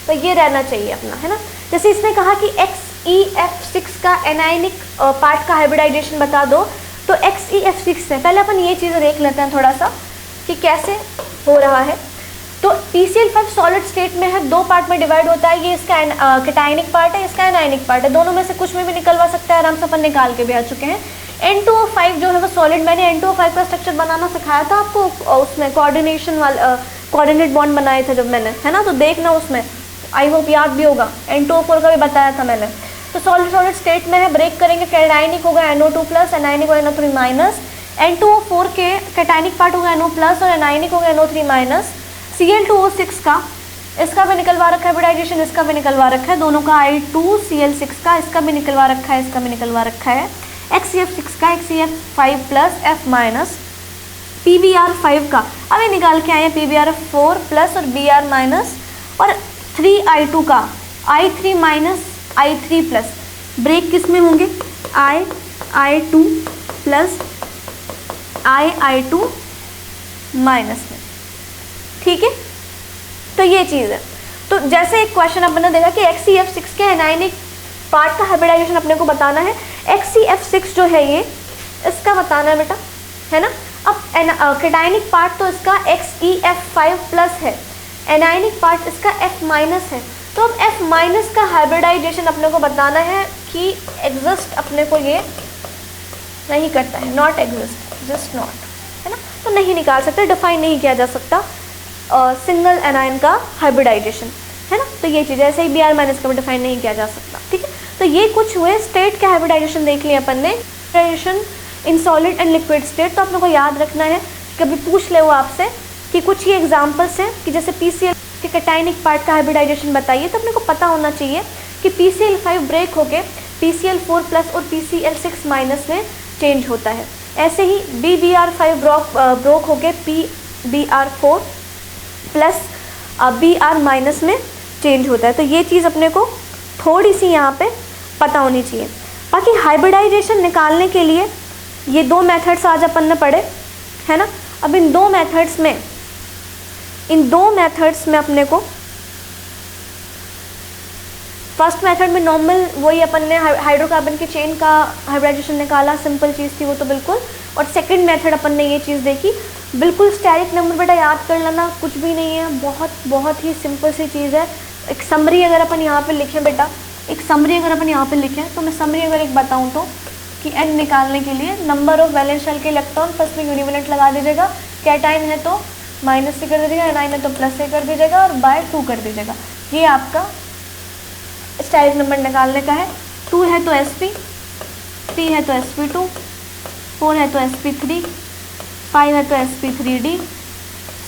तो ये रहना चाहिए अपना, है ना। जैसे इसने कहा कि XeF6 का एनायनिक पार्ट का हाइब्रिडाइजेशन बता दो, तो XeF6 से पहले अपन ये चीज़ देख लेते हैं थोड़ा सा कि कैसे हो रहा है। तो PCl5 सॉलिड स्टेट में है, दो पार्ट में डिवाइड होता है, ये इसका कैटायनिक पार्ट है, इसका एनायनिक पार्ट है, दोनों में से कुछ में भी निकलवा सकते हैं, आराम से अपन निकाल के भी आ चुके हैं। N2O5 जो है वो सॉलिड, मैंने N2O5 का स्ट्रक्चर बनाना सिखाया था आपको, उसमें कोऑर्डिनेट बॉन्ड बनाए थे जब मैंने, है ना, तो देखना उसमें, आई होप याद भी होगा। N2O4 का भी बताया था मैंने। तो सॉलिड स्टेट में है, ब्रेक करेंगे, कैटायनिक होगा NO2+, एनायनिक होगा NO3-। N2O4 के कैटायनिक पार्ट होगा NO+ और एनायनिक होगा NO3-। Cl2O6 का, इसका भी निकलवा रखा है हाइब्रिडाइजेशन, इसका भी निकलवा रखा है, दोनों का I2Cl6 का, इसका भी निकलवा रखा है, इसका भी निकलवा रखा है। XeF6 का, XeF5+ F-, PBr5 का, अभी निकाल के आए हैं PBr4+ और Br-, और 3I2 का, I3- I3+, ब्रेक किस में होंगे, I2+ I2- में, ठीक है। तो ये चीज़ है। तो जैसे एक क्वेश्चन अपन ने देखा कि XeF6 के एनायनिक पार्ट का हाइब्रिडाइजेशन अपने को बताना है, XeF6 जो है ये इसका बताना है बेटा, है ना। अब कैटायनिक पार्ट तो इसका XeF5+ है, एनायनिक पार्ट इसका F- है, तो अब F- का हाइब्रिडाइजेशन अपने को बताना है कि एग्जिस्ट अपने को ये नहीं करता है, नॉट एग्जिस्ट, जस्ट नॉट, है ना, तो नहीं निकाल सकते, डिफाइन नहीं किया जा सकता सिंगल एनायन का हाइब्रिडाइजेशन, है ना। तो ये चीज़ ऐसे ही Br- का भी डिफाइन नहीं किया जा सकता, ठीक है। तो ये कुछ हुए स्टेट के हाइब्रिडाइजेशन देख लिया अपन ने, hybridisation in solid and liquid state. तो अपने को याद रखना है, कभी पूछ ले वो आपसे कि कुछ ये एग्जाम्पल्स हैं कि जैसे PCl के कैटायनिक पार्ट का हाइब्रिडाइजेशन बताइए, तो अपने को पता होना चाहिए कि PCl5 ब्रेक होके PCl4+ और PCl6- में चेंज होता है। ऐसे ही BBr5 ब्रोक होके PBr4+ Br- में चेंज होता है। तो ये चीज़ अपने को थोड़ी सी यहाँ पे पता होनी चाहिए। बाकी हाइब्रिडाइजेशन निकालने के लिए ये दो मेथड्स आज अपन ने पढ़े, है ना। अब इन दो मेथड्स में अपने को फर्स्ट मेथड में नॉर्मल वही अपन ने हाइड्रोकार्बन की चेन का हाइब्रिडाइजेशन निकाला, सिंपल चीज़ थी वो तो बिल्कुल। और सेकंड मेथड अपन ने ये चीज़ देखी। बिल्कुल स्टेरिक नंबर बेटा याद कर लेना, कुछ भी नहीं है, बहुत बहुत ही सिंपल सी चीज़ है। एक समरी अगर अपन यहाँ पे लिखें बेटा, एक समरी अगर अपन यहाँ पे लिखें, तो मैं समरी अगर एक बताऊँ तो कि n निकालने के लिए नंबर ऑफ वैलेंस शेल के इलेक्ट्रॉन फर्स्ट में यूनिवैलेंट लगा दीजिएगा, कैटाइन है तो -c कर दीजिएगा, एनाइन है तो +a कर दीजिएगा और बाय 2 कर दीजिएगा। ये आपका स्टेरिक नंबर निकालने का है। 2 है तो sp, 3 है तो sp2, 4 है तो sp3, 5 है तो sp3d,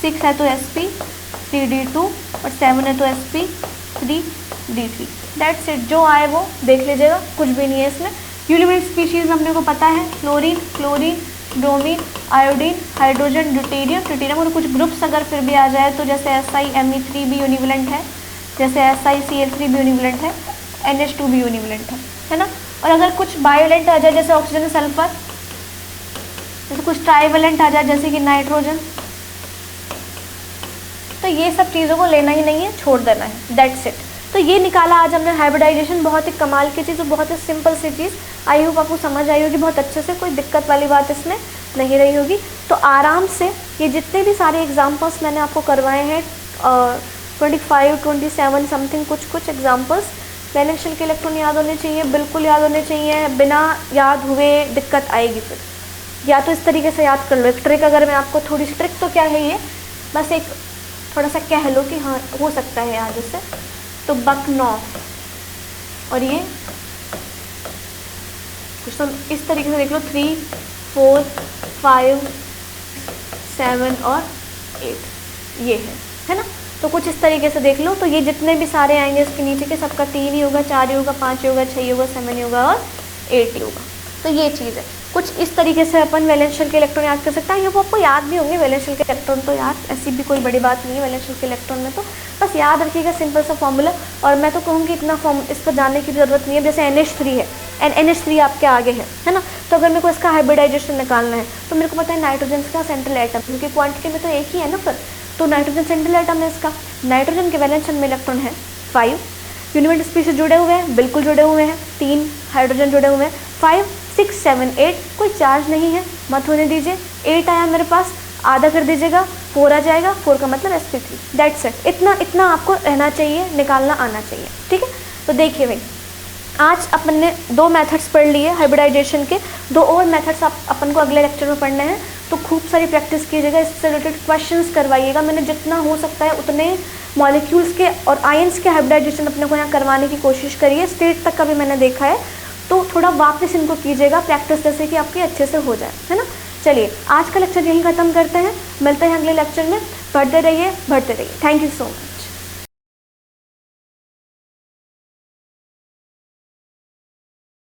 6 है तो sp3d2 और 7 है तो sp3d3। दैट्स इट, जो आए वो देख लीजिएगा, कुछ भी नहीं है इसमें। यूनिवैलेंट स्पीशीज़ हमने को पता है, fluorine, chlorine, bromine, iodine, hydrogen, deuterium, tritium और कुछ ग्रुप्स अगर फिर भी आ जाए तो जैसे SiMe3 भी यूनिवैलेंट है, जैसे SiCl3 भी यूनिवैलेंट है, NH2 भी यूनिवैलेंट है ना। और अगर कुछ बायोलेंट आ जाए जैसे ऑक्सीजन, सल्फर, जैसे कुछ ट्राइवेलेंट आ जाए जैसे कि नाइट्रोजन, तो ये सब चीज़ों को लेना ही नहीं है, छोड़ देना है, दैट्स इट। तो ये निकाला आज हमने हाइब्रिडाइजेशन, बहुत ही कमाल की चीज़ और बहुत ही simple C cheese. I hope आपको समझ आई होगी बहुत अच्छे से, कोई दिक्कत वाली बात इसमें नहीं रही होगी। तो आराम से ये जितने भी सारे एग्जाम्पल्स मैंने आपको करवाए हैं 25, 27 समथिंग कुछ एग्जाम्पल्स, वैलेंस शेल के इलेक्ट्रॉन याद होने चाहिए, बिल्कुल याद होने चाहिए। बिना याद हुए दिक्कत आएगी फिर, या तो इस तरीके से याद कर लो। एक ट्रिक अगर मैं आपको थोड़ी सी, ट्रिक तो क्या है ये, बस एक थोड़ा सा कह लो कि हाँ हो सकता है याद इससे, तो बकनॉफ और ये कुछ तो इस तरीके से देख लो, 3, 4, 5, 7 और 8 ये है ना। तो कुछ इस तरीके से देख लो। तो ये जितने भी सारे आएंगे इसके नीचे के, सबका 3 ही होगा, 4 ही होगा, 5 ही होगा, 6 ही होगा, 7 ही होगा और 8 ही होगा। तो ये चीज़ है, कुछ इस तरीके से अपन वैलेंस शेल के इलेक्ट्रॉन याद कर सकते हैं। ये वो आपको याद भी होंगे वैलेंस शेल के इलेक्ट्रॉन, तो यार ऐसी भी कोई बड़ी बात नहीं है वैलेंस शेल के इलेक्ट्रॉन में, तो बस याद रखिएगा सिंपल सा फॉर्मूला। और मैं तो कहूँगी इतना इस पर जानने की ज़रूरत नहीं है। जैसे NH3 है, NH3 आपके आगे है ना, तो अगर मेरे को इसका हाइब्रिडाइजेशन निकालना है तो मेरे को पता है नाइट्रोजन का सेंट्रल एटम, क्योंकि क्वांटिटी में तो एक ही है ना फिर, तो नाइट्रोजन सेंट्रल एटम है इसका। नाइट्रोजन के वैलेंस शेल में इलेक्ट्रॉन है 5, यूनिवैलेंट स्पीशीज जुड़े हुए हैं, बिल्कुल जुड़े हुए हैं, 3 हाइड्रोजन जुड़े हुए हैं, 5, 6, 7, 8 कोई चार्ज नहीं है, मत होने दीजिए। 8 आया मेरे पास, आधा कर दीजिएगा, 4 आ जाएगा, 4 का मतलब sp3, दैट्स इट। इतना आपको रहना चाहिए, निकालना आना चाहिए, ठीक है। तो देखिए भाई, आज अपन ने 2 मेथड्स पढ़ लिए हाइब्रिडाइजेशन के, 2 और मेथड्स अपन को अगले लेक्चर में पढ़ने हैं। तो खूब सारी प्रैक्टिस कीजिएगा, इससे रिलेटेड क्वेश्चंस करवाइएगा। मैंने जितना हो सकता है उतने मॉलिक्यूल्स के और आयंस के हाइब्रिडाइजेशन अपने को यहाँ करवाने की कोशिश करिए। स्टेट तक का भी मैंने देखा है, तो थोड़ा वापस इनको कीजिएगा प्रैक्टिस, जैसे कि आपके अच्छे से हो जाए, है ना। चलिए आज का लेक्चर यहीं ख़त्म करते हैं, मिलते हैं अगले लेक्चर में। पढ़ते रहिए, बढ़ते रहिए। Thank you so much.